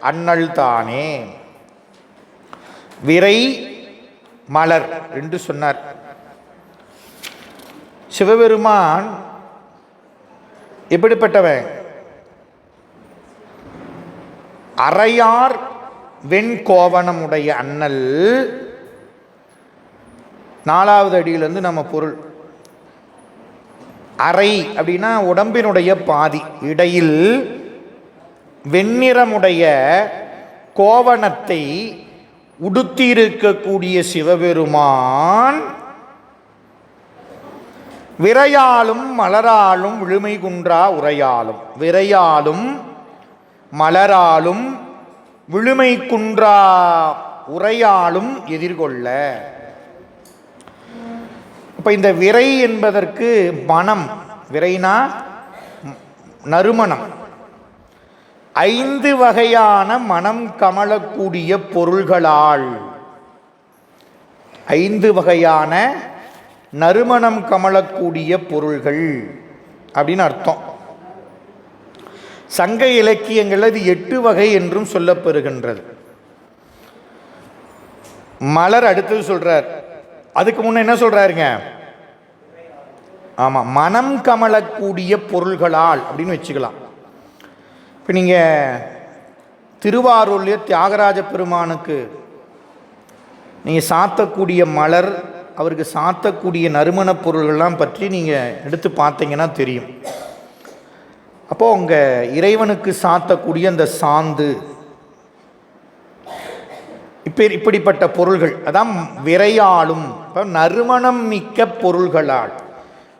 அண்ணல் தானே. விரை மலர் என்று சொன்னார். சிவபெருமான் எப்படிப்பட்டவன்? அறையார் வெண்கோவனமுடைய அண்ணல். 4வது அடியிலிருந்து நம்ம பொருள். அறை அப்படின்னா உடம்பினுடைய பாதி, இடையில் வெண்ணிறமுடைய கோவணத்தை உடுத்தியிருக்கக்கூடிய சிவபெருமான் விரையாலும் மலராலும் விழுமை குன்றா உரையாலும். விரையாலும் மலராலும் விழுமை குன்றா உரையாலும் எதிர்கொள்ள. இப்போ இந்த விரை என்பதற்கு மனம், விரைனா நறுமணம். 5 வகையான மனம் கமலக்கூடிய பொருள்களால் 5 வகையான நறுமணம் கமலக்கூடிய பொருள்கள் அப்படின்னு அர்த்தம். சங்க இலக்கியங்கள் அது 8 வகை என்றும் சொல்லப்பெறுகின்றது. மலர் அடுத்தது சொல்றார். அதுக்கு முன்ன என்ன சொல்றாருங்க? ஆமாம், மனம் கமலக்கூடிய பொருள்களால் அப்படின்னு வச்சுக்கலாம். இப்போ நீங்கள் திருவாரூர்லேயே தியாகராஜ பெருமானுக்கு நீங்கள் சாத்தக்கூடிய மலர், அவருக்கு சாத்தக்கூடிய நறுமணப் பொருள்கள்லாம் பற்றி நீங்கள் எடுத்து பார்த்தீங்கன்னா தெரியும். அப்போது உங்கள் இறைவனுக்கு சாத்தக்கூடிய அந்த சாந்து, இப்படிப்பட்ட பொருள்கள் அதான் விரையாலும். இப்போ நறுமணம் மிக்க பொருள்களால்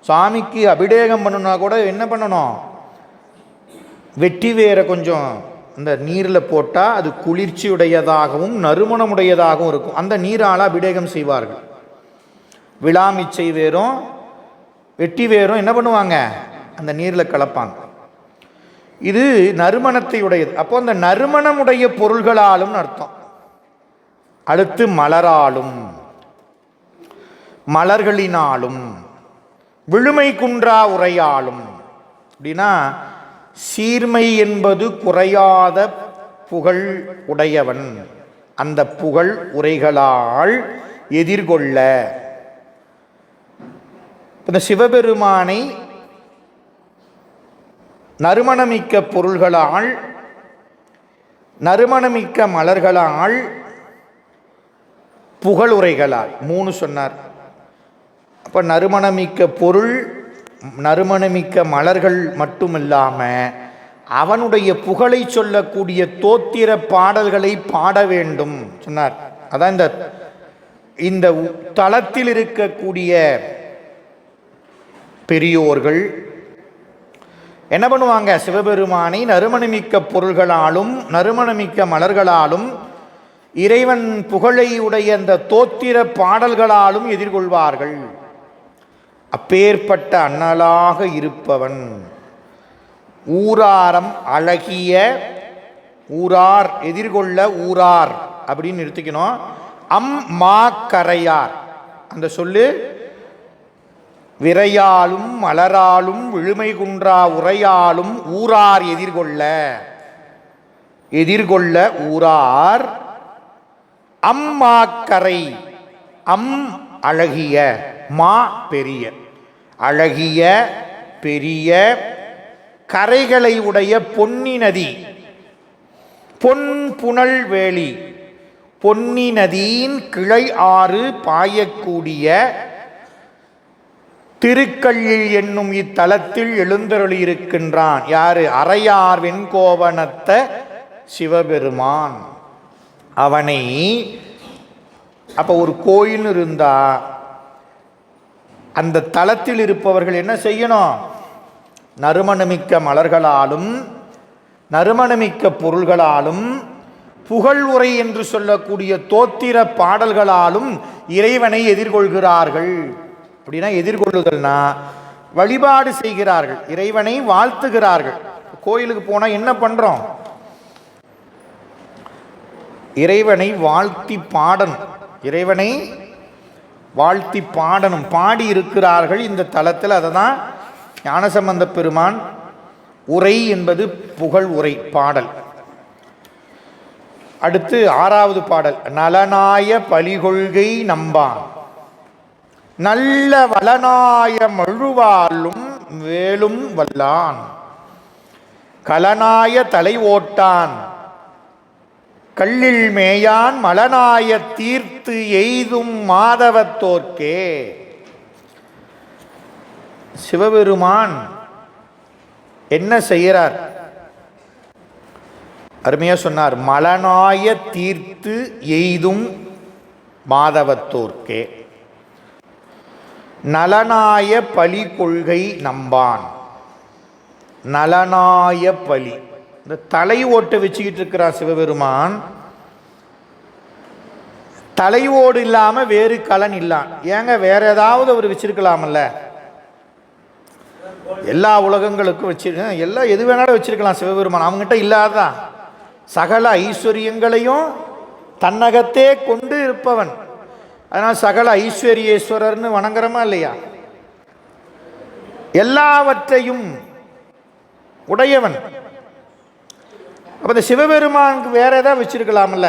சாமிக்கு அபிஷேகம் பண்ணணும்னா கூட என்ன பண்ணணும்? வெட்டி வேற கொஞ்சம் அந்த நீரில் போட்டால் அது குளிர்ச்சியுடையதாகவும் நறுமணமுடையதாகவும் இருக்கும். அந்த நீரால் அபிஷேகம் செய்வார்கள். விளாமிச்சை வேரும் வெட்டி வேரும் என்ன பண்ணுவாங்க? அந்த நீரில் கலப்பாங்க. இது நறுமணத்தை உடையது. அப்போ அந்த நறுமணமுடைய பொருள்களாலும் அர்த்தம். அடுத்து மலராலும், மலர்களினாலும், விழுமை குன்றா உரையாலும். அப்படின்னா சீர்மை என்பது குறையாத புகழ் உடையவன், அந்த புகழ் உரைகளால் எதிர்கொள்ள. இந்த சிவபெருமானை நறுமணமிக்க பொருள்களால், நறுமணமிக்க மலர்களால், புகழுரைகளால் 3 சொன்னார். அப்போ நறுமணமிக்க பொருள், நறுமணமிக்க மலர்கள் மட்டுமில்லாமல் அவனுடைய புகழை சொல்லக்கூடிய தோத்திர பாடல்களை பாட வேண்டும் சொன்னார். அதான் இந்த தளத்தில் இருக்கக்கூடிய பெரியோர்கள் என்ன பண்ணுவாங்க? சிவபெருமானை நறுமணமிக்க பொருள்களாலும் நறுமணமிக்க மலர்களாலும் இறைவன் புகழை உடைய அந்த தோத்திர பாடல்களாலும் எதிர்கொள்வார்கள். அப்பேற்பட்ட அண்ணலாக இருப்பவன் ஊராரம் அழகிய, ஊரார் எதிர்கொள்ள ஊரார் அப்படின்னு நிறுத்திக்கணும். மா கரையார் அந்த சொல்லு விரையாலும் மலராலும் விழுமை குன்றா உரையாலும் ஊரார் எதிர்கொள்ள ஊரார். அம்மாக்கரை, அழகிய, மா பெரிய, அழகிய பெரிய கரைகளை உடைய பொன்னி நதி, பொன் புனல் வேலி, பொன்னி நதியின் கிளை ஆறு பாயக்கூடிய திருக்கல்லில் என்னும் இத்தலத்தில் எழுந்தருளியிருக்கின்றான். யாரு? அரையார் வெண்கோவணத்த சிவபெருமான். அவனை அப்ப ஒரு கோயில் இருந்தா அந்த தலத்தில் இருப்பவர்கள் என்ன செய்யணும்? நறுமணமிக்க மலர்களாலும் நறுமணமிக்க பொருள்களாலும் புகழ் உரை என்று சொல்லக்கூடிய தோத்திர பாடல்களாலும் இறைவனை எதிர்கொள்கிறார்கள். அப்படின்னா எதிர்கொள்ளுதல்னா வழிபாடு செய்கிறார்கள், இறைவனை வாழ்த்துகிறார்கள். கோயிலுக்கு போனால் என்ன பண்றோம்? இறைவனை வாழ்த்தி பாடணும், இறைவனை வாழ்த்தி பாடணும், பாடி இருக்கிறார்கள் இந்த தலத்தில். அதை தான் ஞானசம்பந்த பெருமான் உரை என்பது புகழ் உரை பாடல். அடுத்து 6வது பாடல் நலனாய பலிகொள்கை நம்பான், நல்ல வளனாய மழுவாலும் வேலும் வல்லான், கலனாய தலை ஓட்டான் கல்லில் மேயான் மலனாய தீர்த்து எய்தும் மாதவத்தோர்க்கே. சிவபெருமான் என்ன செய்கிறார்? அருமையா சொன்னார், மலனாய தீர்த்து எய்தும் மாதவத்தோர்க்கே, நலனாய பலி கொள்கை நம்பான். நலனாய பலி, இந்த தலை ஓட்டை வச்சுக்கிட்டு இருக்கிறார் சிவபெருமான். தலை ஓடு இல்லாம வேறு கலன் இல்லான். ஏங்க வேற ஏதாவது அவர் வச்சிருக்கலாமல்ல? எல்லா உலகங்களுக்கும் வச்சிருக்க, எல்லாம் எது வேணாலும் வச்சிருக்கலாம் சிவபெருமான். அவங்ககிட்ட இல்லாதான் சகல ஐஸ்வர்யங்களையும் தன்னகத்தே கொண்டு இருப்பவன். அதனால் சகல ஐஸ்வர்யேஸ்வரர்னு வணங்குறமா இல்லையா? எல்லாவற்றையும் உடையவன். அப்ப இந்த சிவபெருமானுக்கு வேற ஏதாவது வச்சிருக்கலாம்ல?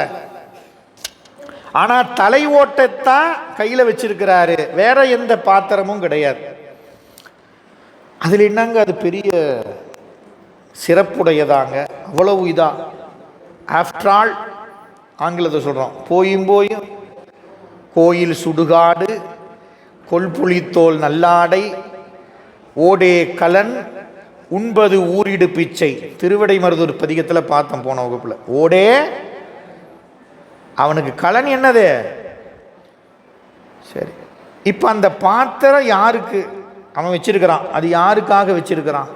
ஆனா தலை ஓட்டத்தான் கையில வச்சிருக்கிறாரு, வேற எந்த பாத்திரமும் கிடையாது. அதுல என்னங்க அது பெரிய சிறப்புடையதாங்க, அவ்வளவு இதா. ஆஃப்டர் ஆல் ஆங்கிலத்தை சொல்றோம், போயும் கோயில் சுடுகாடு, கொல்புளித்தோல் நல்லாடை, ஓடே கலன், உண்பது ஊரிடு பிச்சை. திருவிடைமருதூர் பதிகத்தில் பார்த்தோம் போன வகுப்புல. ஓடே அவனுக்கு கலன் என்னது? சரி, இப்ப அந்த பாத்திரம் யாருக்கு அவன் வச்சிருக்கிறான்? அது யாருக்காக வச்சிருக்கிறான்?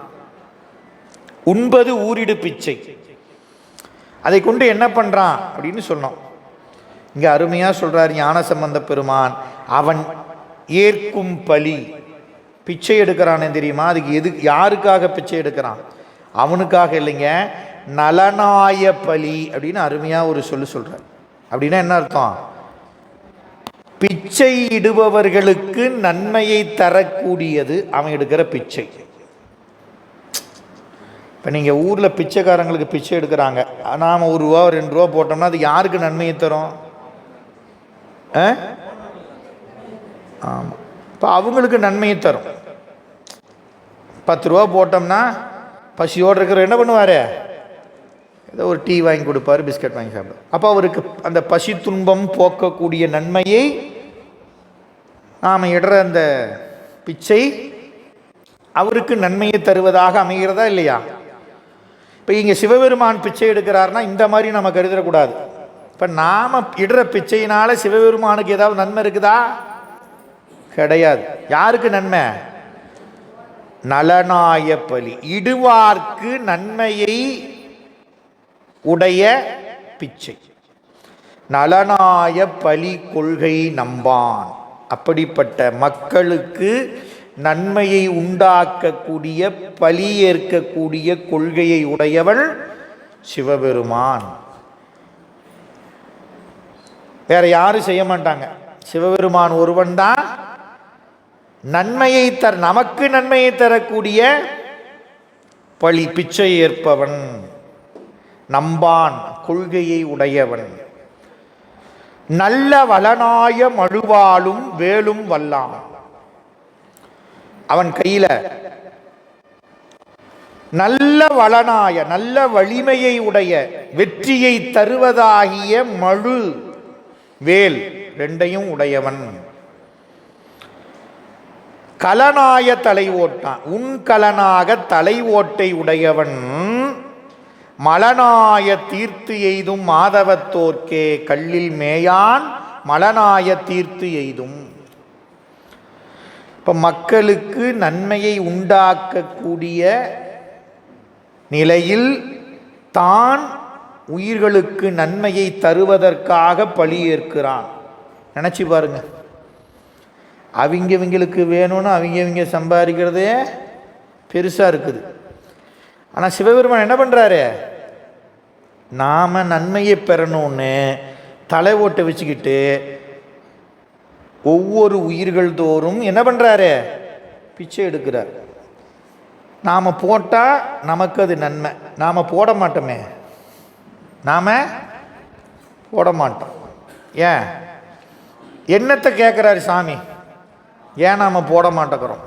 உண்பது ஊரிடு பிச்சை. அதை கொண்டு என்ன பண்றான் அப்படின்னு சொன்னோம். இங்க அருமையா சொல்றாரு ஞானசம்பந்த பெருமான், அவன் ஏற்கும் பலி. பிச்சை எடுக்கிறானே தெரியுமா? அதுக்கு எது, யாருக்காக பிச்சை எடுக்கிறான்? அவனுக்காக இல்லைங்க, நலனாய பலி அப்படின்னு அருமையா ஒரு சொல்றார். அப்படின்னா என்ன அர்த்தம்? பிச்சை இடுபவர்களுக்கு நன்மையை தரக்கூடியது அவன் எடுக்கிற பிச்சை. இப்போ நீங்கள் ஊரில் பிச்சைக்காரங்களுக்கு பிச்சை எடுக்கிறாங்க, நாம் 1 ரூபா 2 ரூபா போட்டோம்னா அது யாருக்கு நன்மையை தரும்? ஆமாம், இப்போ அவங்களுக்கு நன்மையை தரும். 10 ரூபா போட்டோம்னா பசியோடு இருக்கிற என்ன பண்ணுவார்? ஏதோ ஒரு டீ வாங்கி கொடுப்பாரு, பிஸ்கட் வாங்கி சாப்பிடுவார். அப்போ அவருக்கு அந்த பசி துன்பம் போக்கக்கூடிய நன்மையை நாம் இடுற அந்த பிச்சை அவருக்கு நன்மையை தருவதாக அமைகிறதா இல்லையா? இப்போ இங்கே சிவபெருமான் பிச்சை எடுக்கிறாருன்னா இந்த மாதிரி நம்ம கருதக்கூடாது. இப்போ நாம் இடுற பிச்சையினால சிவபெருமானுக்கு ஏதாவது நன்மை இருக்குதா? கிடையாது. யாருக்கு நன்மை? நலனாய பலி, இடுவார்க்கு நன்மையை உடைய பிச்சை. நலனாய பலி கொள்கை நம்பான். அப்படிப்பட்ட மக்களுக்கு நன்மையை உண்டாக்கக்கூடிய பலி ஏற்கக்கூடிய கொள்கையை உடையவள் சிவபெருமான். வேற யாரும் செய்ய மாட்டாங்க. சிவபெருமான் ஒருவன் தான் நன்மையை நமக்கு நன்மையை தரக்கூடிய பலி பிச்சை ஏற்பவன், நம்பான், கொள்கையை உடையவன். நல்ல வளனாய மழுவாலும் வேலும் வல்லான். அவன் கையில நல்ல வளனாய, நல்ல வலிமையை உடைய, வெற்றியை தருவதாகிய மழு வேல் ரெண்டையும் உடையவன். கலனாய தலை ஓட்டான், உன் கலனாக தலை ஓட்டை உடையவன். மலனாய தீர்த்து எய்தும் மாதவத்தோர்க்கே கல்லில் மேயான் மலனாய தீர்த்து எய்தும். இப்ப மக்களுக்கு நன்மையை உண்டாக்கக்கூடிய நிலையில் தான் உயிர்களுக்கு நன்மையை தருவதற்காக பலி ஏற்கிறான். நினைச்சு பாருங்க, அவங்களுக்கு வேணும்னு அவங்க சம்பாதிக்கிறதே பெருசா இருக்குது. ஆனா சிவபெருமான் என்ன பண்றாரு, நாம நன்மையை பெறணும்னு தலை ஓட்டை வச்சுக்கிட்டு ஒவ்வொரு உயிர்கள் தோறும் என்ன பண்றாரு, பிச்சை எடுக்கிறார். நாம போட்டா நமக்கு அது நன்மை. நாம போட மாட்டோமே, நாம போட மாட்டோம். ஏன், என்னத்தை கேட்கிறாரு சாமி, ஏன் நாம போட மாட்டேங்கிறோம்?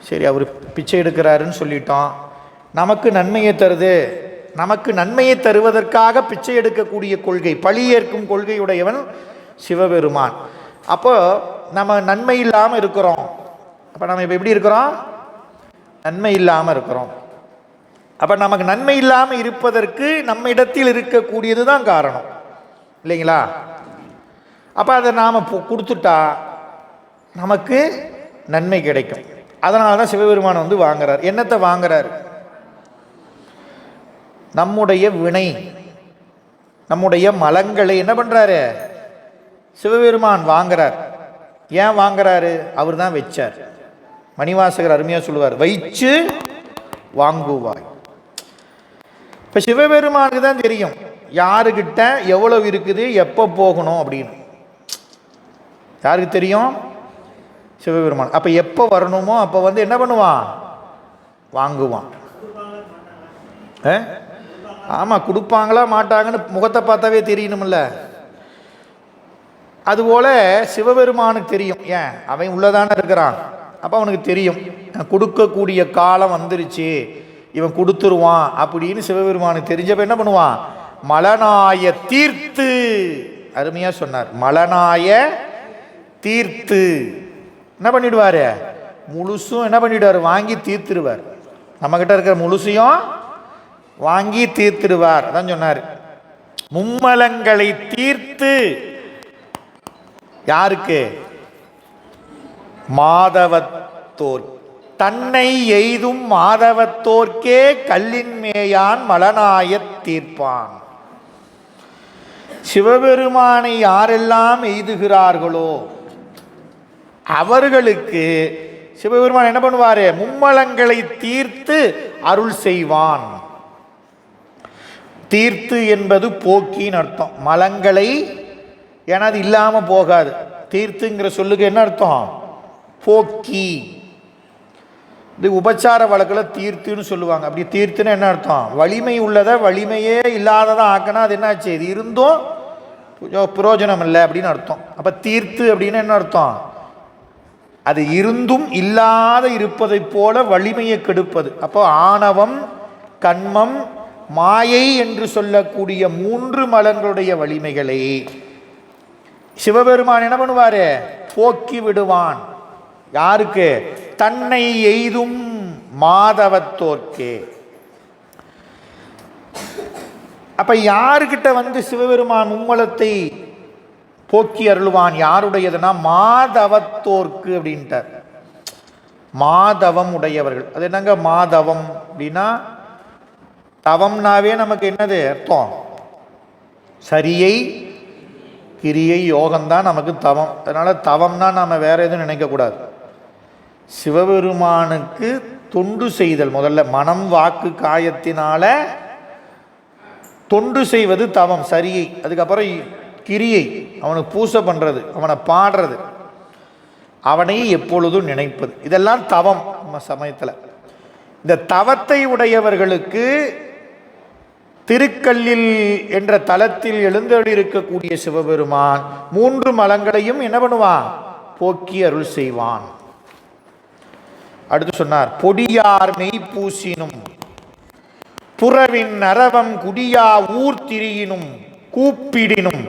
சரி, அவர் பிச்சை எடுக்கிறாருன்னு சொல்லிட்டோம், நமக்கு நன்மையை தருது, நமக்கு நன்மையை தருவதற்காக பிச்சை எடுக்கக்கூடிய கொள்கை, பழி ஏற்கும் கொள்கையுடையவன் சிவபெருமான். அப்போ நம்ம நன்மை இல்லாமல் இருக்கிறோம். அப்போ நம்ம இப்போ எப்படி இருக்கிறோம், நன்மை இல்லாமல் இருக்கிறோம். அப்போ நமக்கு நன்மை இல்லாமல் இருப்பதற்கு நம்ம இடத்தில் இருக்கக்கூடியது தான் காரணம், இல்லைங்களா? அப்போ அதை நாம் கொடுத்துட்டா நமக்கு நன்மை கிடைக்கும். அதனால தான் சிவபெருமான் வந்து வாங்குறார். என்னத்தை வாங்குறார்? நம்முடைய வினை, நம்முடைய மலங்களை என்ன பண்றாரு சிவபெருமான் வாங்குறார். ஏன் வாங்குறாரு? அவர் தான் வச்சார். மணிவாசகர் அருமையா சொல்லுவார், வைச்சு வாங்குவாய். இப்ப சிவபெருமானுக்கு தான் தெரியும் யாருக்கிட்ட எவ்வளவு இருக்குது, எப்போ போகணும் அப்படின்னு. யாருக்கு தெரியும்? சிவபெருமான். அப்ப எப்போ வரணுமோ அப்போ வந்து என்ன பண்ணுவான், வாங்குவான். ஆமா, கொடுப்பாங்களா மாட்டாங்கன்னு முகத்தை பார்த்தாவே தெரியணும்ல. அதுபோல சிவபெருமானுக்கு தெரியும். ஏன், அவன் உள்ளதானே இருக்கிறான். அப்போ அவனுக்கு தெரியும் கொடுக்கக்கூடிய காலம் வந்துருச்சு, இவன் கொடுத்துருவான் அப்படின்னு சிவபெருமானுக்கு தெரிஞ்சப்ப என்ன பண்ணுவான், மலனாய தீர்த்து, அருமையா சொன்னார், மலனாய தீர்த்து என்ன பண்ணிடுவாரு, முழுசும் என்ன பண்ணிடுவார், வாங்கி தீர்த்துடுவார். நம்ம கிட்ட இருக்கிற முழுசையும் வாங்கி தீர்த்திடுவார். அதான் சொன்னார், மும்மலங்களை தீர்த்து யாருக்கு, மாதவத்தோர், தன்னை எய்தும் மாதவத்தோர்க்கே கல்லின் மேயான் மலனாய தீர்ப்பான். சிவபெருமானை யாரெல்லாம் எய்துகிறார்களோ அவர்களுக்கு சிவபெருமான் என்ன பண்ணுவாரு, மும்மலங்களை தீர்த்து அருள் செய்வான். தீர்த்து என்பது போக்கின்னு அர்த்தம். மலங்களை ஏன்னா அது இல்லாம போகாது. தீர்த்துங்கிற சொல்லுக்கு என்ன அர்த்தம், போக்கி. இது உபச்சார வழக்கில் தீர்த்துன்னு சொல்லுவாங்க. அப்படி தீர்த்துன்னு என்ன அர்த்தம், வலிமை உள்ளதை வலிமையே இல்லாததான் ஆக்கினா அது என்னாச்சு, இது இருந்தும் பிரயோஜனம் இல்லை அப்படின்னு அர்த்தம். அப்ப தீர்த்து அப்படின்னு என்ன அர்த்தம், அது இருந்தும் இல்லாத இருப்பதை போல வலிமையை கெடுப்பது. அப்போ ஆணவம், கண்மம், மாயை என்று சொல்லக்கூடிய மூன்று மலங்களுடைய வலிமைகளை சிவபெருமான் என்ன பண்ணுவாரு, போக்கி விடுவான். யாருக்கு, தன்னை எய்தும் மாதவத்தோர்க்கே. அப்ப யாருக்கிட்ட வந்து சிவபெருமான் மும்மலத்தை போக்கி அருள்வான், யாருடையதுன்னா மாதவத்தோர்க்கு அப்படின்ட்டார். மாதவம் உடையவர்கள். அது என்னங்க மாதவம் அப்படின்னா, தவம்னாவே நமக்கு என்னது அர்த்தம்? சரியை கிரியை யோகம்தான் நமக்கு தவம். அதனால தவம்னா நாம் வேற எதுவும் நினைக்கக்கூடாது. சிவபெருமானுக்கு தொண்டு செய்தல், முதல்ல மனம் வாக்கு காயத்தினால தொண்டு செய்வது தவம் சரியை. அதுக்கப்புறம் கிரியை, அவனுக்கு பூசை பண்ணுறது, அவனை பாடுறது, அவனை எப்பொழுதும் நினைப்பது, இதெல்லாம் தவம் நம்ம சமயத்தில். இந்த தவத்தை உடையவர்களுக்கு திருக்கல்லில் என்ற தலத்தில் எழுந்தருளியிருக்கக்கூடிய சிவபெருமான் 3 மலங்களையும் என்ன பண்ணுவான்? போக்கி அருள் செய்வான். அடுத்து சொன்னார், பொடியார் மெய் பூசினும் புறவின் நரவம் குடியா ஊர் திரியினும் கூப்பிடினும்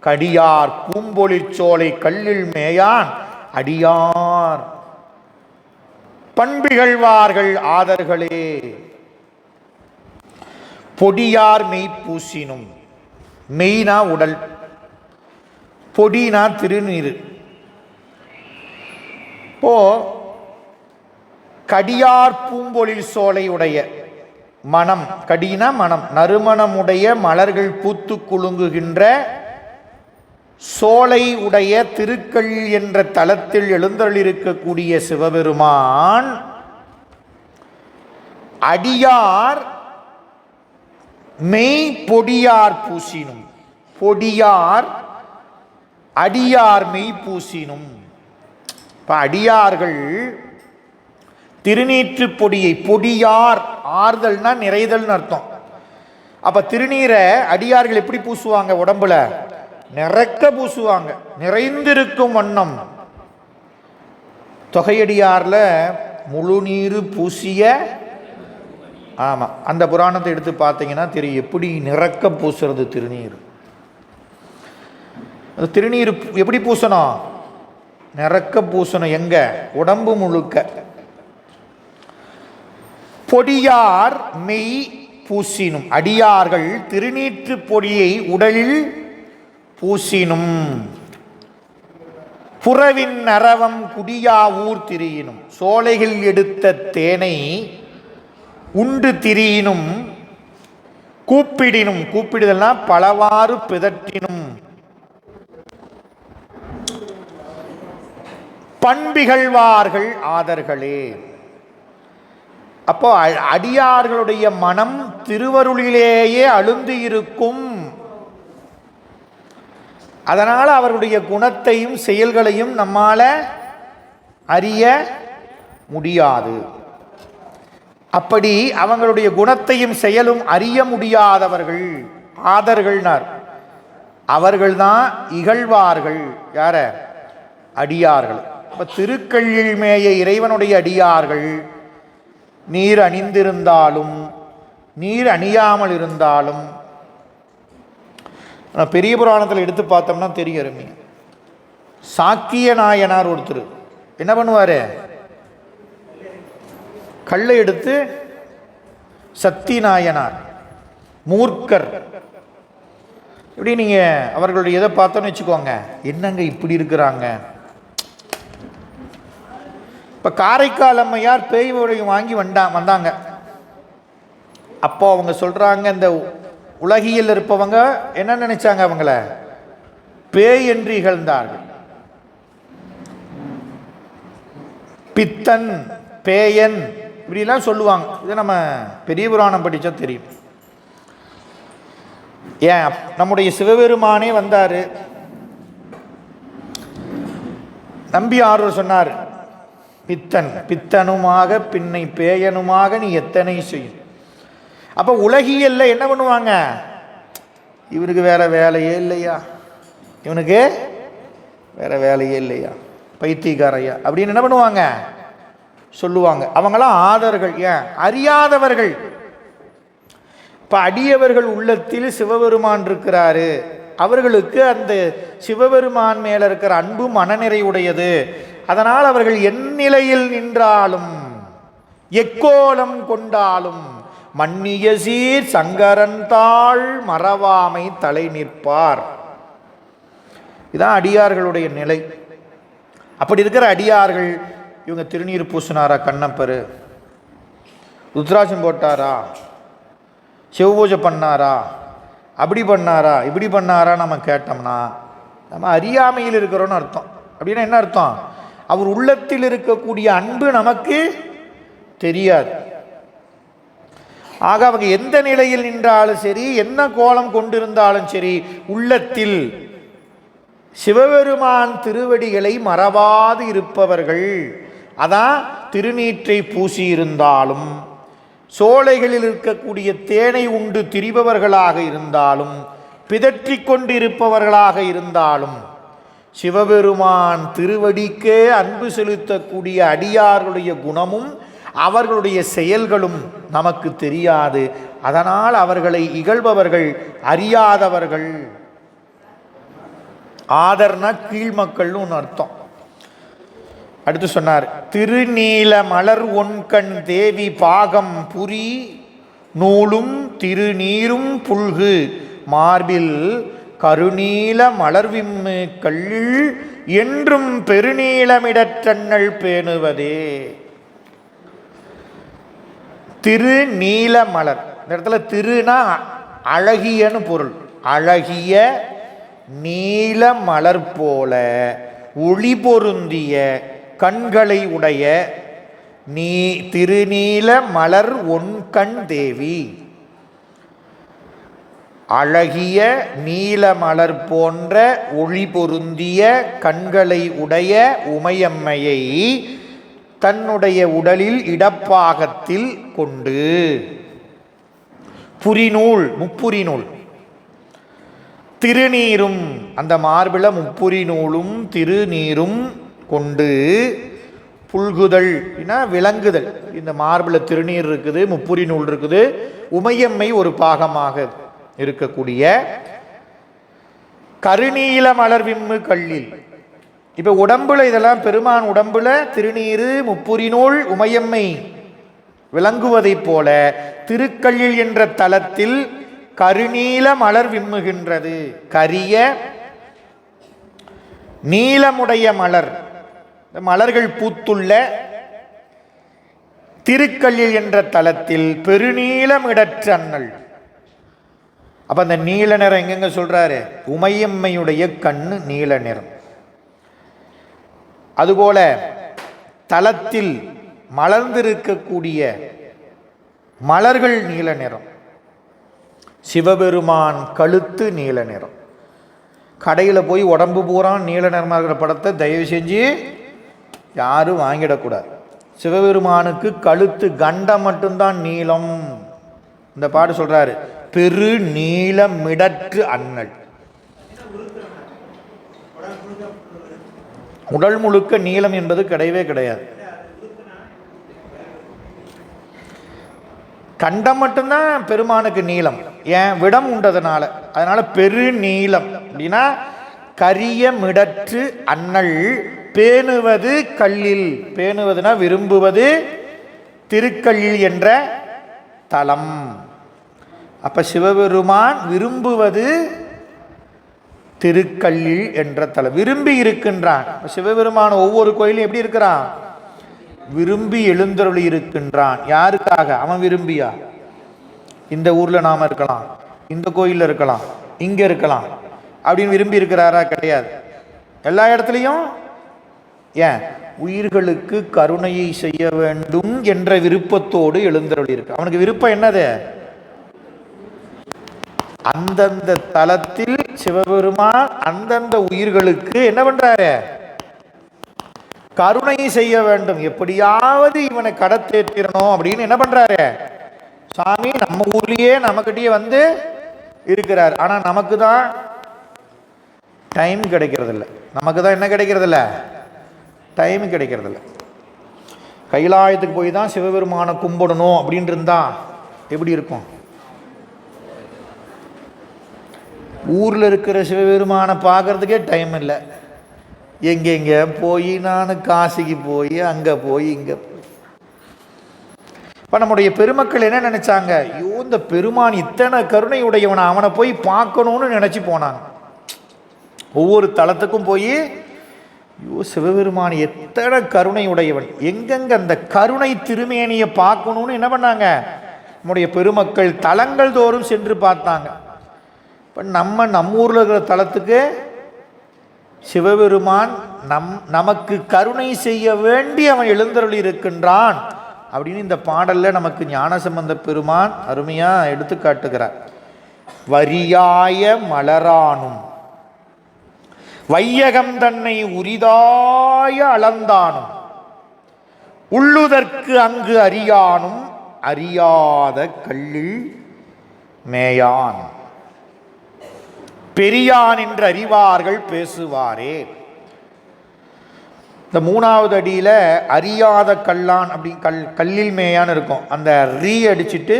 கடியார் பூம்பொழிற்சோலை கல்லில் மேயான் அடியார் பண்பிகழ்வார்கள் ஆதர்களே. பொடியார் மெய் பூசினும், மெய்னா உடல், பொடினா திருநீர். இப்போ கடியார் பூம்பொழில் சோலை உடைய மனம், கடினா மனம், நறுமணமுடைய மலர்கள் பூத்து குலுங்குகின்ற சோலை உடைய திருக்கல் என்ற தலத்தில் எழுந்தருளிருக்கக்கூடிய சிவபெருமான் அடியார் மெய் பொடியார் பூசினும், பொடியார் அடியார் மெய் பூசினும். இப்ப அடியார்கள் திருநீற்று பொடியை, பொடியார் ஆறுதல்னா நிறைதல்னு அர்த்தம். அப்ப திருநீரை அடியார்கள் எப்படி பூசுவாங்க? உடம்புல நிறக்க பூசுவாங்க, நிறைந்திருக்கும் வண்ணம். தொகையடியார்ல முழு நீரு பூசிய, ஆமா, அந்த புராணத்தை எடுத்து பார்த்தீங்கன்னா தெரியும் எப்படி நிறக்க பூசுறது திருநீர். திருநீர் எப்படி பூசணும்? நிறக்க பூசணும். எங்க? உடம்பு முழுக்க. பொடியார் மெய் பூசினும், அடியார்கள் திருநீற்று பொடியை உடலில் பூசினும் புறவின் நரவம் குடியா ஊர் திரியினும், சோலைகள் எடுத்த தேனை உண்டு திரியினும் கூப்பிடினும், கூப்பிடுதல்னா பலவாறு பிதற்றினும் பண்பிகழ்வார்கள் ஆதர்களே. அப்போ அடியார்களுடைய மனம் திருவருளிலேயே அழுந்து இருக்கும். அதனால் அவர்களுடைய குணத்தையும் செயல்களையும் நம்மால அறிய முடியாது. அப்படி அவங்களுடைய குணத்தையும் செயலும் அறிய முடியாதவர்கள் ஆதர்கள்னார். அவர்கள்தான் இகழ்வார்கள். யார? அடியார்கள். அப்ப திருக்கல்லில் மேய இறைவனுடைய அடியார்கள் நீர் அணிந்திருந்தாலும் நீர் அணியாமல் இருந்தாலும், பெரிய புராணத்தில் எடுத்து பார்த்தோம்னா தெரியும் அருமையா. சாக்கிய நாயனார் ஒருத்தர் என்ன பண்ணுவாரு? கல்லை எடுத்து, சக்தி நாயனார் மூர்க்கர், இப்படி நீங்க அவர்களுடைய எதை பார்த்தோன்னு வச்சுக்கோங்க, என்னங்க இப்படி இருக்கிறாங்க. இப்ப காரைக்கால் அம்மையார் பேய் உலகம் வாங்கி வந்தாங்க. அப்போ அவங்க சொல்றாங்க, இந்த உலகியல் இருப்பவங்க என்ன நினைச்சாங்க? அவங்கள பேய் என்று இகழ்ந்தார்கள். பித்தன், பேயன் இப்படிலாம் சொல்லுவாங்க. இது நம்ம பெரிய புராணம் படித்தா தெரியும். ஏன் நம்முடைய சிவபெருமானே வந்தார். நம்பி ஆரூர் சொன்னார், பித்தன் பித்தனுமாக பின்னை பேயனுமாக நீ எத்தனை செய்யும். அப்போ உலகியல்ல என்ன பண்ணுவாங்க? இவனுக்கு வேற வேலையே இல்லையா, இவனுக்கு வேற வேலையே இல்லையா, பைத்தியக்காரையா அப்படின்னு என்ன பண்ணுவாங்க? சொல்லுவாங்க. அவங்களாம் ஆதர்கள். ஏன்? அறியாதவர்கள். இப்ப அடியவர்கள் உள்ளத்தில் சிவபெருமான் இருக்கிறாரு. அவர்களுக்கு அந்த சிவபெருமான் மேல இருக்கிற அன்பு மனநிறைவுடையது. அதனால் அவர்கள் எந்நிலையில் நின்றாலும் எக்கோலம் கொண்டாலும் மன்னிய சீர் சங்கரன் தாள் மறவாமை தலை நிற்பார். இதான் அடியார்களுடைய நிலை. அப்படி இருக்கிற அடியார்கள் இவங்க திருநீர் பூசினாரா கண்ணப்பர், ருத்ராட்சம் போட்டாரா, சிவபூஜை பண்ணாரா, அப்படி பண்ணாரா, இப்படி பண்ணாரா நம்ம கேட்டோம்னா நம்ம அறியாமையில் இருக்கிறோன்னு அர்த்தம். அப்படின்னா என்ன அர்த்தம்? அவர் உள்ளத்தில் இருக்கக்கூடிய அன்பு நமக்கு தெரியாது. ஆக அவங்க எந்த நிலையில் நின்றாலும் சரி, என்ன கோலம் கொண்டிருந்தாலும் சரி, உள்ளத்தில் சிவபெருமான் திருவடிகளை மறவாது இருப்பவர்கள். அதான் திருநீற்றை பூசியிருந்தாலும், சோலைகளில் இருக்கக்கூடிய தேனை உண்டு திரிபவர்களாக இருந்தாலும், பிதற்றி கொண்டிருப்பவர்களாக இருந்தாலும், சிவபெருமான் திருவடிக்கே அன்பு செலுத்தக்கூடிய அடியார்களுடைய குணமும் அவர்களுடைய செயல்களும் நமக்கு தெரியாது. அதனால் அவர்களை இகழ்பவர்கள் அறியாதவர்கள். ஆதர்னா கீழ்மக்கள்னு ஒன்று அர்த்தம். அடுத்து சொன்னார், திருநீல மலர் ஒன்கண் தேவி பாகம் புரி நூலும் திருநீரும் புல்கு மார்பில் கருநீல மலர்விம்மு கள்ளில் என்றும் பெருநீலமிடற்றண்ணல் பேணுவதே. திருநீல மலர், இந்த இடத்துல திருனா அழகியன்னு பொருள். அழகிய நீல மலர் போல ஒளி பொருந்திய கண்களை உடைய நீ திருநீல மலர் ஒன்கண் தேவி. அழகிய நீல மலர் போன்ற ஒளி பொருந்திய கண்களை உடைய உமையம்மையை தன்னுடைய உடலில் இடப்பாகத்தில் கொண்டு, புரிநூல் முப்புரி நூல், திருநீரும் அந்த மார்பில முப்புரி நூலும் திருநீரும் கொண்டு, புல்குதல் விளங்குதல். இந்த மார்பில திருநீர் இருக்குது, முப்புரி நூல் இருக்குது, உமையம்மை ஒரு பாகமாக இருக்கக்கூடிய கருநீல மலர் விம்மு கள்ளில். இப்ப உடம்புல இதெல்லாம் பெருமான் உடம்புல திருநீரு முப்புரி நூல் உமையம்மை விளங்குவதை போல திருக்கள்ளில் என்ற தலத்தில் கருநீல மலர் விம்முகின்றது. கரிய நீலமுடைய மலர், மலர்கள் பூத்துள்ள திருக்கள்ளில் என்ற தலத்தில் பெருநீலமிடற்ற அண்ணல். அப்ப அந்த நீல நிறம் எங்கெங்க சொல்றாரு? உமையம்மையுடைய கண்ணு நீல நிறம். அதுபோல தலத்தில் மலர்ந்திருக்கக்கூடிய மலர்கள் நீல நிறம். சிவபெருமான் கழுத்து நீல நிறம். கடையில் போய் உடம்பு பூரா நீல நிறமாக இருக்கிற படத்தை தயவு செஞ்சு யாரும் வாங்கிடக்கூடாது. சிவபெருமானுக்கு கழுத்து கண்டம் மட்டும்தான் நீளம். இந்த பாட்டு சொல்றாரு, பெரு நீளமிடற்று அண்ணல். உடல் முழுக்க நீளம் என்பது கிடையவே கிடையாது. கண்டம் மட்டும்தான் பெருமானுக்கு நீளம். ஏன்? விடம் உண்டதுனால. அதனால பெரு நீளம் அப்படின்னா கரிய மிடற்று அண்ணல் பேணுவது கல்லில். பேணுவதுனா விரும்புவது திருக்கல்லில் என்ற தலம். அப்ப சிவபெருமான் விரும்புவது திருக்கல்லில் என்ற தலம். விரும்பி இருக்கின்றான். சிவபெருமான ஒவ்வொரு கோயிலும் எப்படி இருக்கிறான்? விரும்பி எழுந்தருளி இருக்கின்றான். யாருக்காக? அவன் விரும்பியா? இந்த ஊர்ல நாம இருக்கலாம், இந்த கோயில்ல இருக்கலாம், இங்க இருக்கலாம் அப்படின்னு விரும்பி இருக்கிறாரா? கிடையாது. எல்லா இடத்துலையும் ஏன்? உயிர்களுக்கு கருணையை செய்ய வேண்டும் என்ற விருப்பத்தோடு எழுந்தருளி இருக்கு. அவனுக்கு விருப்பம் என்னது? அந்தந்த தலத்தில் சிவபெருமான் அந்தந்த உயிர்களுக்கு என்ன பண்றாரு? கருணை செய்ய வேண்டும். எப்படியாவது இவனை கடத்தேற்றிடணும் அப்படின்னு என்ன பண்றாரு? சாமி நம்ம ஊர்லயே நமக்கிட்டே வந்து இருக்கிறார். ஆனா நமக்கு தான் டைம் கிடைக்கிறது இல்லை. நமக்கு தான் என்ன கிடைக்கிறது இல்லை? டைம் கிடைக்கிறது இல்லை. கைலாயத்துக்கு போய் தான் சிவபெருமானை கும்பிடணும் அப்படின்னு இருந்தா எப்படி இருக்கும்? ஊரில் இருக்கிற சிவபெருமானை பார்க்கறதுக்கே டைம் இல்லை. எங்கெங்க போய் நான் காசிக்கு போய் அங்கே போய் இங்கே போய். இப்போ நம்முடைய பெருமக்கள் என்ன நினைச்சாங்க? ஐயோ இந்த பெருமான் இத்தனை கருணை உடையவனை, அவனை போய் பார்க்கணும்னு நினச்சி போனாங்க. ஒவ்வொரு தலத்துக்கும் போய் ஐயோ, சிவபெருமான் எத்தனை கருணை உடையவன்! எங்கெங்க அந்த கருணை திருமேனியை பார்க்கணும்னு என்ன பண்ணாங்க? நம்முடைய பெருமக்கள் தலங்கள் தோறும் சென்று பார்த்தாங்க. இப்போ நம்ம ஊரில் இருக்கிற தலத்துக்கு சிவபெருமான் நமக்கு கருணை செய்ய வேண்டி அவன் எழுந்தருளி இருக்கின்றான் அப்படின்னு இந்த பாடல்ல நமக்கு ஞானசம்பந்த பெருமான் அருமையா எடுத்து காட்டுகிறார். வரியாய மலரானும் வையகம் தன்னை உரிதாய அளந்தானும் உள்ளுதற்கு அங்கு அறியானும் அறியாத கல்லில் மேயான் பெரியான் என்று அறிவார்கள் பேசுவாரே. இந்த 3வது அடியில் அறியாத கல்லான் அப்படி கல்லில் மேயான்னு இருக்கும். அந்த ரீ அடிச்சுட்டு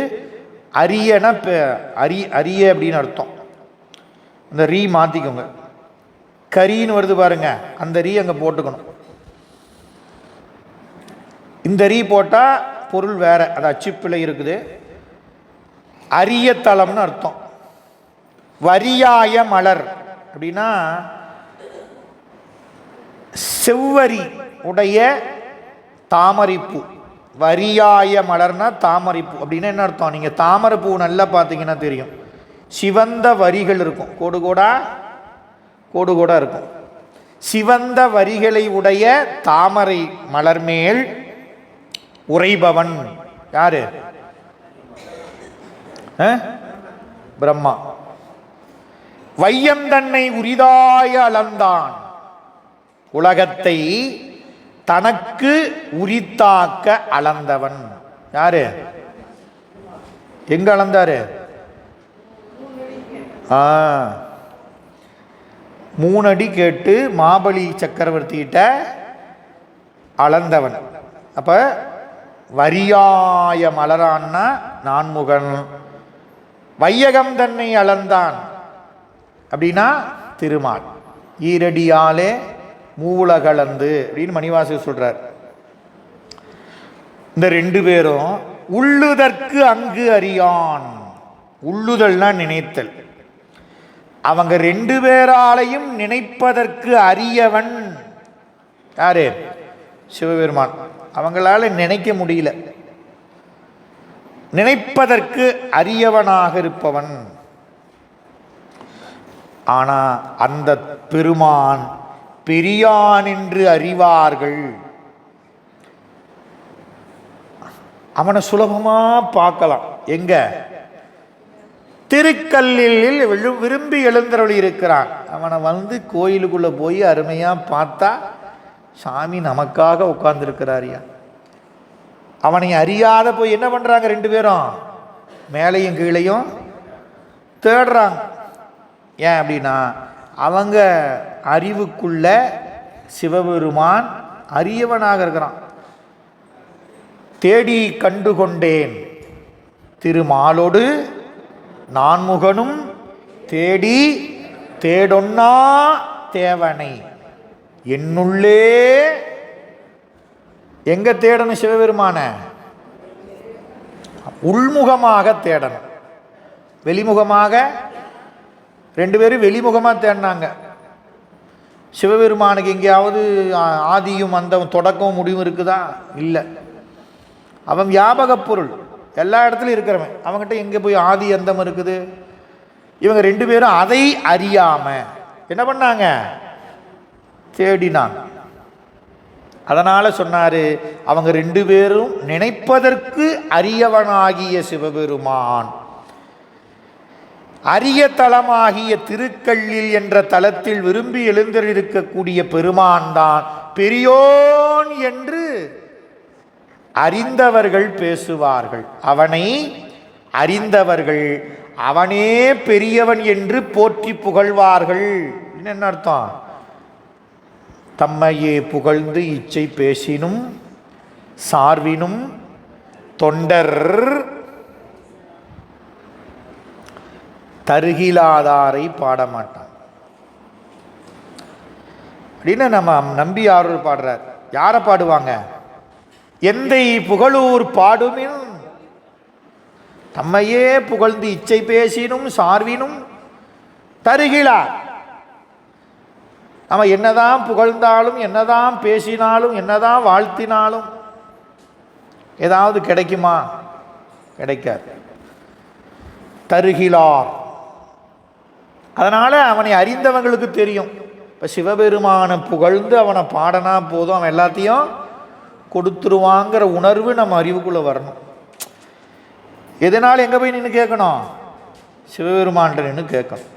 அரியன அரிய அப்படின்னு அர்த்தம். அந்த ரீ மாற்றிக்கோங்க. கரின்னு வருது பாருங்க, அந்த ரீ அங்கே போட்டுக்கணும். இந்த ரீ போட்டால் பொருள் வேற, அது அச்சுப்பிள்ளை இருக்குது. அரிய தலம்னு அர்த்தம். வரியாய மலர் அப்படின்னா செவ்வரி உடைய தாமரைப்பூ. வரியாய மலர்னா தாமரைப்பூ அப்படின்னா என்ன அர்த்தம்? நீங்கள் தாமரைப்பூ நல்லா பார்த்தீங்கன்னா தெரியும், சிவந்த வரிகள் இருக்கும், கோடு கோடா இருக்கும். சிவந்த வரிகளை உடைய தாமரை மலர் மேல் உறைபவன் யாரு? பிரம்மா. வையம் தன்னை உரிதாய அளந்தான், உலகத்தை தனக்கு உரித்தாக்க அளந்தவன் யாரு? எங்க அளந்தாரு? 3 அடி கேட்டு மாபலி சக்கரவர்த்திகிட்ட அளந்தவன். அப்ப வரியாய மலரான்னா நான்முகன். வையகம் தன்னை அளந்தான் அப்படின்னா திருமால். ஈரடியாலே மூலகலந்து அப்படின்னு மணிவாசகர் சொல்றார். இந்த 2 பேரும் உள்ளுதற்கு அங்கு அறியான். உள்ளுதல்னா நினைத்தல். அவங்க 2 பேராலையும் நினைப்பதற்கு அறியவன் யாரு? சிவபெருமான். அவங்களால நினைக்க முடியல, நினைப்பதற்கு அறியவனாக இருப்பவன். ஆனா அந்த பெருமான் பெரியான் என்று அறிவார்கள். அவனை சுலபமா பார்க்கலாம். எங்க? திருக்கல்லில் விரும்பி எழுந்தருளி இருக்கிறான். அவனை கோயிலுக்குள்ள போய் அருமையா பார்த்தா சாமி நமக்காக உட்கார்ந்துருக்கிறாரியா. அவனை அறியாத போய் என்ன பண்றாங்க? 2 பேரும் மேலையும் கீழையும் தேடுறாங்க. ஏன் அப்படின்னா அவங்க அறிவுக்குள்ள சிவபெருமான் அரியவனாக இருக்கிறான். தேடி கண்டு கொண்டேன் திருமாலோடு நான்முகனும் தேடி தேடொன்னா தேவனை என்னுள்ளே. எங்க தேடணும் சிவபெருமான? உள்முகமாக தேடணும். வெளிமுகமாக 2 பேரும் வெளிமுகமாக தேடினாங்க. சிவபெருமானுக்கு எங்கேயாவது ஆதியும் அந்த தொடக்கமும் முடிவும் இருக்குதா? இல்லை. அவன் வியாபக பொருள், எல்லா இடத்துலையும் இருக்கிறவன். அவங்ககிட்ட எங்கே போய் ஆதி அந்தம் இருக்குது? இவங்க 2 பேரும் அதை அறியாம என்ன பண்ணாங்க? தேடினாங்க. அதனால சொன்னாரு, அவங்க 2 பேரும் நினைப்பதற்கு அரியவனாகிய சிவபெருமான் அரிய தலமாகிய திருக்கல்லில் என்ற தலத்தில் விரும்பி எழுந்திருக்கக்கூடிய பெருமான் தான் பெரியோன் என்று அறிந்தவர்கள் பேசுவார்கள். அவனை அறிந்தவர்கள் அவனே பெரியவன் என்று போற்றி புகழ்வார்கள். என்ன அர்த்தம்? தம்மையே புகழ்ந்து இச்சை பேசினும் சார்வினும் தொண்டர் தருகிலாதாரை பாடமாட்டான் அப்படின்னு நம்ம நம்பி ஆரூர் பாடுறார். யாரை பாடுவாங்க? எந்தை புகழூர் பாடுமின் தம்மையே புகழ்ந்து இச்சை பேசினும் சார்வினும் தருகிலார். அவன் என்னதான் புகழ்ந்தாலும், என்னதான் பேசினாலும், என்னதான் வாழ்த்தினாலும் ஏதாவது கிடைக்குமா? கிடைக்காது. தருகிலார். அதனால அவனை அறிந்தவங்களுக்கு தெரியும். இப்போ சிவபெருமானை புகழ்ந்து அவனை பாடனா போதும், அவன் எல்லாத்தையும் கொடுத்துருவாங்கிற உணர்வு நம்ம அறிவுக்குள்ளே வரணும். எதனால் எங்கே போய் நின்று கேட்கணும்? சிவபெருமான்கிட்ட நின்று கேட்கணும்.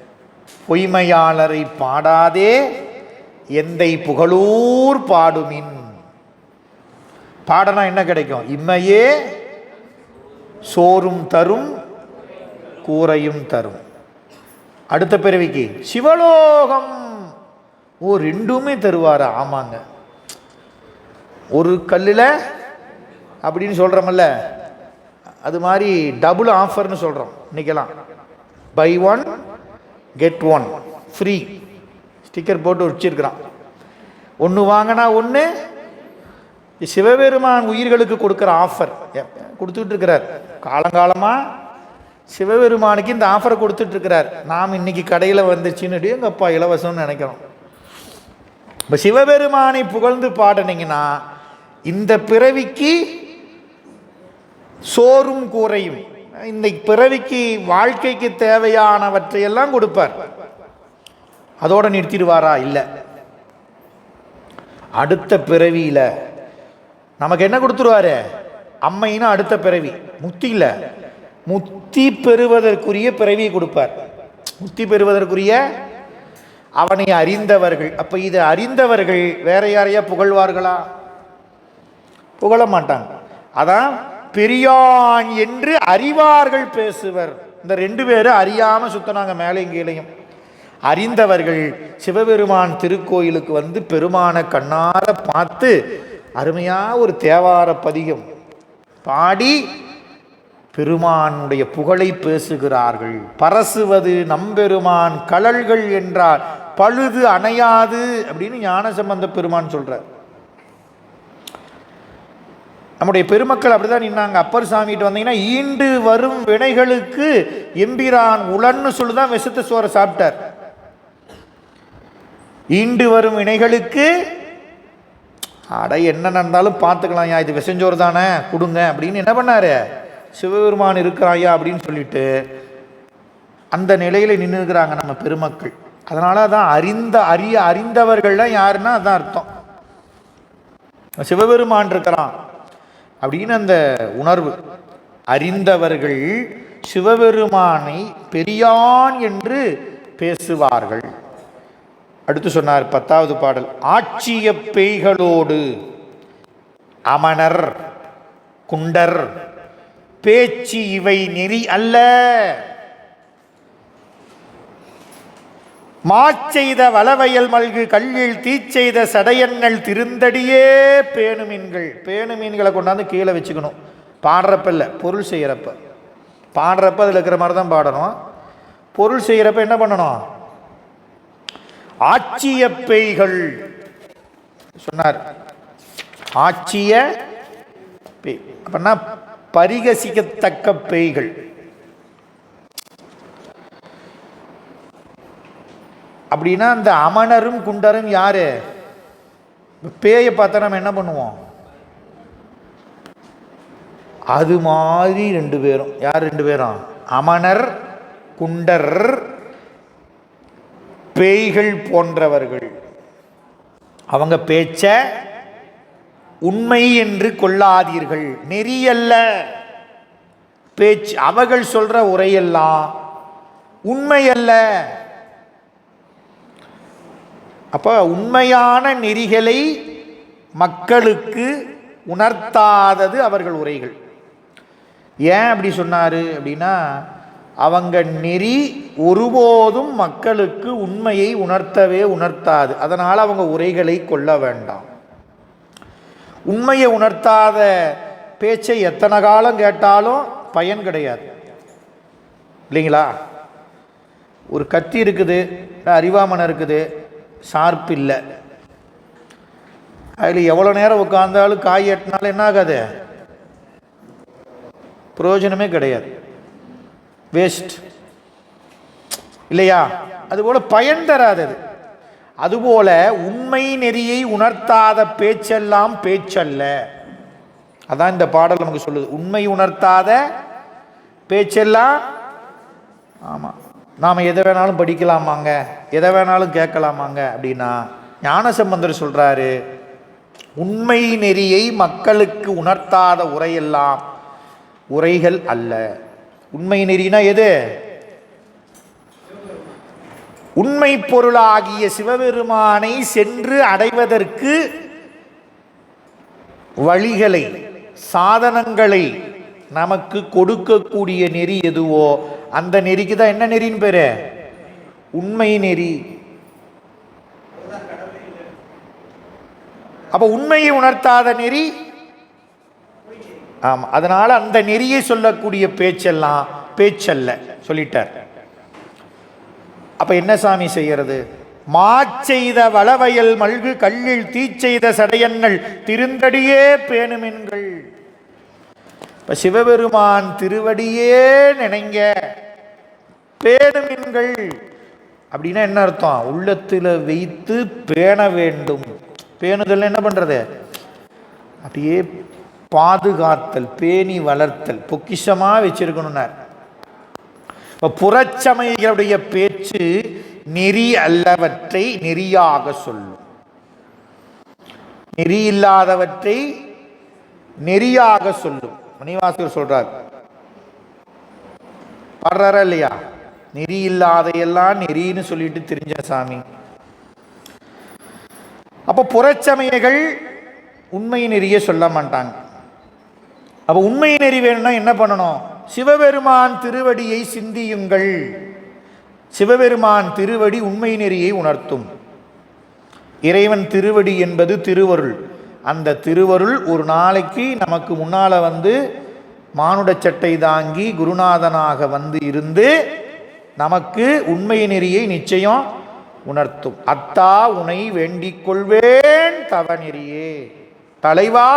பொய்மையாளரை பாடாதே எந்தை புகழூர் பாடுமின். பாடனா என்ன கிடைக்கும்? இம்மையே சோறும் தரும் கூரையும் தரும். அடுத்த பிறவிக்கு சிவலோகம். ஓ, ரெண்டுமே தருவாரா? ஆமாங்க. ஒரு கல்லில் அப்படின்னு சொல்கிறோமல்ல, அது மாதிரி டபுள் ஆஃபர்னு சொல்கிறோம் இன்றைக்கெல்லாம். Buy one get one free sticker போட்டு வச்சிருக்கிறான். ஒன்று வாங்கினா ஒன்று. சிவபெருமான் உயிர்களுக்கு கொடுக்குற ஆஃபர் கொடுத்துட்டு இருக்கிறார். காலங்காலமாக சிவபெருமானுக்கு இந்த ஆஃபரை கொடுத்துட்டு இருக்கிறார். நாம் இன்னைக்கு கடையில் வந்துச்சுன்னு எங்கள் அப்பா இலவசம்னு நினைக்கிறோம். இப்போ சிவபெருமானை புகழ்ந்து பாடினீங்கன்னா இந்த பிறவிக்கு சோறும் கூரையும், இந்த பிறவிக்கு வாழ்க்கைக்கு தேவையானவற்றையெல்லாம் கொடுப்பார். அதோட நிறுத்திடுவாரா? இல்லை. அடுத்த பிறவியில் நமக்கு என்ன கொடுத்துருவாரு? அம்மைன்னா அடுத்த பிறவி. முக்தி இல்லை, முக்தி பெறுவதற்குரிய பிறவியை கொடுப்பார். முக்தி பெறுவதற்குரிய அவனை அறிந்தவர்கள். அப்போ இது அறிந்தவர்கள் வேற யாரையா புகழ்வார்களா? புகழ மாட்டாங்க. அதான் பெரியான் என்று அறிவார்கள் பேசுவர். இந்த ரெண்டு பேரும் அறியாமல் சுத்தினாங்க மேலையும் கீழையும். அறிந்தவர்கள் சிவபெருமான் திருக்கோயிலுக்கு வந்து பெருமான கண்ணார பார்த்து அருமையாக ஒரு தேவார பதிகம் பாடி பெருமானுடைய புகழை பேசுகிறார்கள். பரசுவது நம்பெருமான் கழல்கள் என்றால் பழுது அணையாது அப்படின்னு ஞானசம்பந்த பெருமான் சொல்றார். நம்முடைய பெருமக்கள் அப்படிதான் நின்னாங்க. அப்பர் சாமிகிட்ட வந்தீங்கன்னா ஈண்டு வரும் வினைகளுக்கு எம்பிரான் உளன்னு சொல்லுதான் விஷத்த சோற சாப்பிட்டார். ஈண்டு வரும் வினைகளுக்கு அடை என்ன நடந்தாலும் பார்த்துக்கலாம், யா இது விஷஞ்சோறு தானே கொடுங்க அப்படின்னு என்ன பண்ணாரு? சிவபெருமான் இருக்கிறாயா அப்படின்னு சொல்லிட்டு அந்த நிலையில நின்று இருக்கிறாங்க நம்ம பெருமக்கள். அதனால தான் அறிந்தவர்கள்லாம் யாருன்னா அதான் அர்த்தம். சிவபெருமான் இருக்கிறான் அப்படின்னு அந்த உணர்வு. அறிந்தவர்கள் சிவபெருமானை பெரியான் என்று பேசுவார்கள். அடுத்து சொன்னார் 10வது பாடல். ஆட்சிய பேய்களோடு அமணர் குண்டர் பேச்சு இவை நெறி அல்ல. மாச்செய்த வளவயல் மல்கு கல்லில் தீச்செய்த சடையண்ணல் திருந்தடியே பேணு மீன்கள். பேணு மீன்களை கொண்டாந்து கீழே வச்சுக்கணும். பாடுறப்ப இல்லை, பொருள் செய்கிறப்ப. பாடுறப்ப அதில் இருக்கிற மாதிரி தான் பாடணும். பொருள் செய்கிறப்ப என்ன பண்ணணும்? ஆட்சிய பேய்கள் சொன்னார். ஆட்சிய பேய் அப்படின்னா பரிகசிக்கத்தக்க பேய்கள். அப்படின்னா அந்த அமணரும் குண்டரும் யாரு? பேயை பார்த்தா நம்ம என்ன பண்ணுவோம்? அது மாதிரி ரெண்டு பேரும். யார் ரெண்டு பேரும்? அமணர் குண்டர் பேய்கள் போன்றவர்கள். அவங்க பேச்ச உண்மை என்று கொள்ளாதீர்கள். நெறியல்ல பேச்சு. அவர்கள் சொல்ற உரையெல்லாம் உண்மையல்ல. அப்ப உண்மையான நெறிகளை மக்களுக்கு உணர்த்தாதது அவர்கள் உரைகள். ஏன் அப்படி சொன்னாரு அப்படின்னா, அவங்க நெறி ஒருபோதும் மக்களுக்கு உண்மையை உணர்த்தாது. அதனால அவங்க உரைகளை கொள்ள வேண்டாம். உண்மையை உணர்த்தாத பேச்சை எத்தனை காலம் கேட்டாலும் பயன் கிடையாது, இல்லைங்களா? ஒரு கத்தி இருக்குது, அரிவாமனை இருக்குது, ஷார்ப் இல்லை. அதில் எவ்வளோ நேரம் உட்கார்ந்தாலும் காய் எட்டினாலும் என்ன ஆகாது? பிரயோஜனமே கிடையாது, வேஸ்ட் இல்லையா? அதுபோல் பயன் தராதது. அதுபோல உண்மை நெறியை உணர்த்தாத பேச்செல்லாம் பேச்சல்ல. அதான் இந்த பாடல் நமக்கு சொல்லுது. உண்மை உணர்த்தாத பேச்செல்லாம். ஆமாம், நாம் எதை வேணாலும் படிக்கலாமாங்க, எதை வேணாலும் கேட்கலாமாங்க அப்படின்னா ஞானசம்பந்தர் சொல்றாரு, உண்மை நெறியை மக்களுக்கு உணர்த்தாத உரையெல்லாம் உரைகள் அல்ல. உண்மை நெறினா எது? உண்மை பொருளாகிய சிவபெருமானை சென்று அடைவதற்கு வழிகளை, சாதனங்களை நமக்கு கொடுக்கக்கூடிய நெறி எதுவோ அந்த நெறிக்கு தான் என்ன நெறின்னு பேரு? உண்மை நெறி. அப்ப உண்மையை உணர்த்தாத நெறி. ஆமா, அதனால அந்த நெறியை சொல்லக்கூடிய பேச்செல்லாம் பேச்சல்ல சொல்லிட்டார். அப்ப என்ன சாமி செய்யறது? மாச்செய்த வளவயல் மல்கு கல்லில் தீச்செய்த சடையன்கள் திருந்தடியே பேணுமென்கள். இப்ப சிவபெருமான் திருவடியே நினைங்க, பேணுமென்கள் அப்படின்னா என்ன அர்த்தம்? உள்ளத்துல வைத்து பேண வேண்டும். பேணுதல் என்ன பண்றது? அப்படியே பாதுகாத்தல், பேணி வளர்த்தல், பொக்கிஷமா வச்சிருக்கணும்னார். புறச்சமயங்களுடைய பேச்சு நெறி அல்லவற்றை நெறியாக சொல்லும், நெறி இல்லாதவற்றை நெறியாக சொல்லும். மணிவாசகர் சொல்றார், பாடுறாரா இல்லையா? நெறி இல்லாதையெல்லாம் நெறின்னு சொல்லிட்டு தெரிஞ்ச சாமி. அப்ப புறச்சமயங்கள் உண்மை நெறிய சொல்ல மாட்டாங்க. அப்ப உண்மை நெறி வேணும்னா என்ன பண்ணணும்? சிவபெருமான் திருவடியை சிந்தியுங்கள். சிவபெருமான் திருவடி உண்மை நெறியை உணர்த்தும். இறைவன் திருவடி என்பது திருவருள். அந்த திருவருள் ஒரு நாளைக்கு நமக்கு முன்னால வந்து மானுட சட்டை தாங்கி குருநாதனாக வந்து இருந்து நமக்கு உண்மை நெறியை நிச்சயம் உணர்த்தும். அத்தா உனை வேண்டிக் கொள்வேன் தவ நெறியே, தலைவா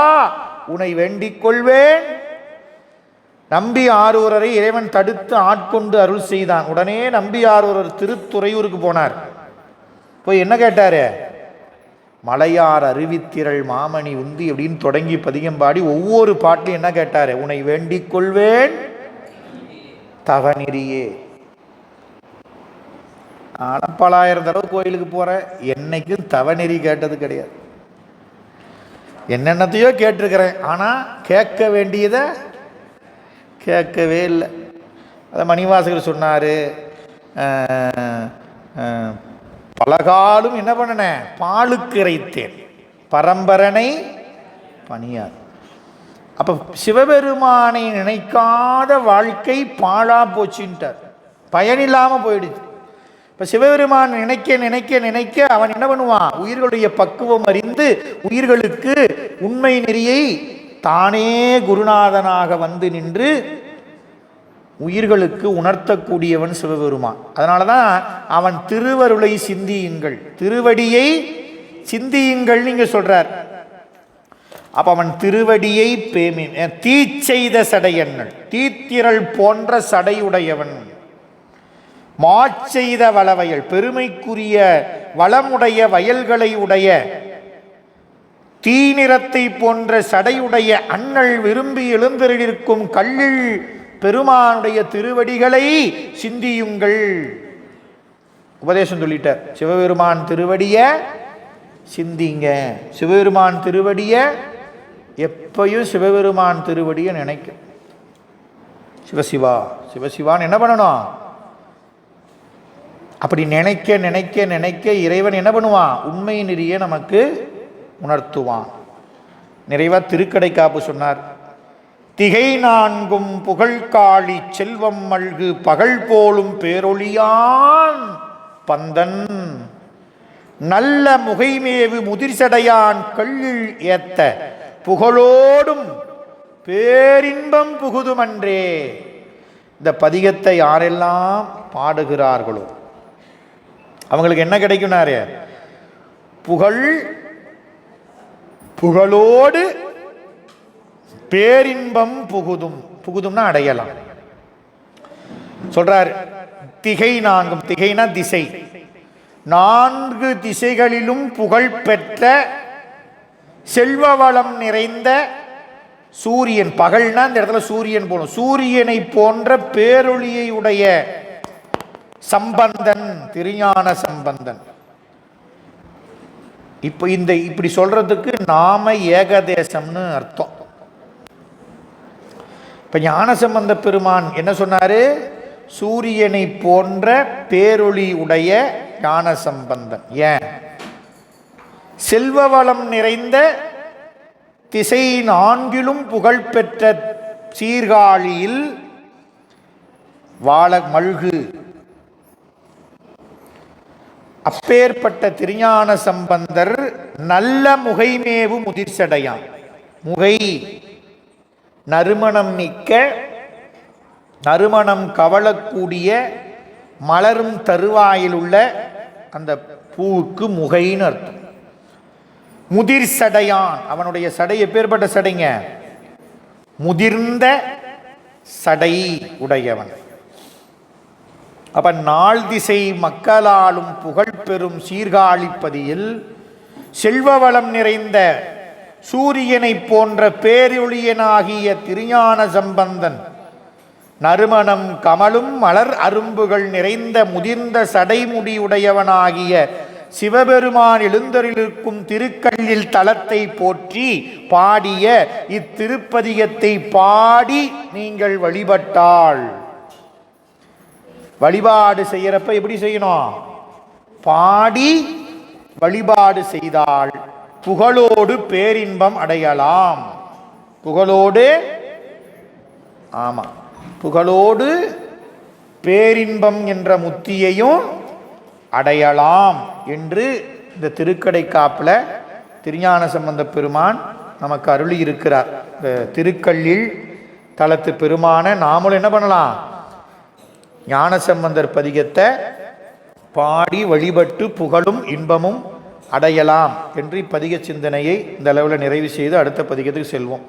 உனை வேண்டிக் கொள்வேன். நம்பி ஆரூரரை இறைவன் தடுத்து ஆட்கொண்டு அருள் செய்தான். உடனே நம்பி ஆரூரர் திருத்துறையூருக்கு போனார். போய் என்ன கேட்டாரு? மலையார் அருவித்திரள் மாமணி உந்தி அப்படின்னு தொடங்கி பதிகம்பாடி ஒவ்வொரு பாட்டிலும் என்ன கேட்டாரு? உன்னை வேண்டிக் கொள்வேன் தவநெறியே. நான் பலாயிரம் தடவை கோயிலுக்கு போறேன், என்னைக்கும் தவநெறி கேட்டது கிடையாது. என்னென்னத்தையோ கேட்டிருக்கிறேன், ஆனா கேட்க வேண்டியதை கேட்கவே இல்லை. அதை மணிவாசகர் சொன்னார், பலகாலும் என்ன பண்ணினேன்? பாலுக்கு இறைத்தேன் பரம்பரனை பணியார். அப்போ சிவபெருமானை நினைக்காத வாழ்க்கை பாழா போச்சுட்டார், பயனில்லாமல் போயிடுச்சு. இப்போ சிவபெருமான் நினைக்க நினைக்க நினைக்க அவன் என்ன பண்ணுவான்? உயிர்களுடைய பக்குவம் அறிந்து உயிர்களுக்கு உண்மை நெறியை தானே குருநாதனாக வந்து நின்று உயிர்களுக்கு உணர்த்தக்கூடியவன் சிவபெருமான். அதனால தான் அவன் திருவருளை சிந்தியுங்கள், திருவடியை சிந்தியுங்கள் நீங்க சொல்றார். அப்ப அவன் திருவடியை தீச்செய்த சடையன்கள், தீத்திரள் போன்ற சடையுடையவன். மாச்செய்த வளவயல், பெருமைக்குரிய வளமுடைய வயல்களை உடைய தீநிறத்தை போன்ற சடையுடைய அண்ணல் விரும்பி எழுந்திருக்கும் கல்லில் பெருமானுடைய திருவடிகளை சிந்தியுங்கள். உபதேசம் சொல்லிட்ட, சிவபெருமான் திருவடிய சிந்திங்க. சிவபெருமான் திருவடிய எப்பயும் சிவபெருமான் திருவடிய நினைக்க. சிவசிவா சிவசிவான்னு என்ன பண்ணணும்? அப்படி நினைக்க நினைக்க நினைக்க இறைவன் என்ன பண்ணுவான்? உண்மை நெறிய நமக்கு உணர்த்துவான். நிறைவா திருக்கடைக்காப்பு சொன்னார், திகை நான்கும் புகழ்காளி செல்வம் மல்கு பகல் போலும் பேரொழியான் பந்தன் நல்ல முகைமேவு முதிர்சடையான் கல்லில் ஏத்த புகழோடும் பேரின்பம் புகுதுமன்றே. இந்த பதிகத்தை யாரெல்லாம் பாடுகிறார்களோ அவங்களுக்கு என்ன கிடைக்கும்னாரு? புகழ், புகழோடு பேரின்பம் புகுதும். புகுதும்னா அடையலாம் சொல்றார். திகை நான்கும், திகைனா திசை, நான்கு திசைகளிலும் புகழ் பெற்ற செல்வ வளம் நிறைந்த சூரியன், பகல்னா இந்த இடத்துல சூரியன் போகணும், சூரியனை போன்ற பேரொளியை உடைய சம்பந்தன், திருஞான சம்பந்தன். இப்ப இப்படி சொல்றதுக்கு நாம ஏகதேசம்னு அர்த்தம். இப்ப ஞானசம்பந்த பெருமான் என்ன சொன்னாரு? சூரியனை போன்ற பேரொளி உடைய ஞானசம்பந்தன். ஏன்? செல்வ வளம் நிறைந்த திசை நான்கிலும் புகழ்பெற்ற சீர்காழியில் வாழ மல்கு. அப்பேற்பட்ட திருஞான சம்பந்தர் நல்ல முகைமேவு முதிர்சடையான். முகை நறுமணம் மிக்க, நறுமணம் கவளக்கூடிய, மலரும் தருவாயில் உள்ள அந்த பூவுக்கு முகைன்னு அர்த்தம். முதிர் சடையான், அவனுடைய சடை எப்பேற்பட்ட சடைங்க? முதிர்ந்த சடை உடையவன். அப்ப நாள் திசை மக்களாலும் புகழ் பெறும் சீர்காழிப்பதியில் செல்வ வளம் நிறைந்த சூரியனை போன்ற பேரொளியனாகிய திருஞான சம்பந்தன் நறுமணம் கமலும் மலர் அரும்புகள் நிறைந்த முதிர்ந்த சடைமுடியுடையவனாகிய சிவபெருமான் எழுந்தருளிருக்கும் திருக்கல்லில் தலத்தை போற்றி பாடிய இத்திருப்பதிகத்தை பாடி நீங்கள் வழிபட்டால், வழிபாடு செய்யறப்ப எப்படி செய்யணும்? பாடி வழிபாடு செய்தால் புகழோடு பேரின்பம் அடையலாம். புகழோடு, ஆமா, புகழோடு பேரின்பம் என்ற முத்தியையும் அடையலாம் என்று இந்த திருக்கடைக்காப்புல திருஞான சம்பந்த பெருமான் நமக்கு அருளி இருக்கிறார். இந்த திருக்கல்லில் தலத்து பெருமான நாமளும் என்ன பண்ணலாம்? ஞானசம்பந்தர் பதிகத்தை பாடி வழிபட்டு புகழும் இன்பமும் அடையலாம் என்று இப்பதிக சிந்தனையை இந்த அளவில் நிறைவு செய்து அடுத்த பதிகத்துக்கு செல்வோம்.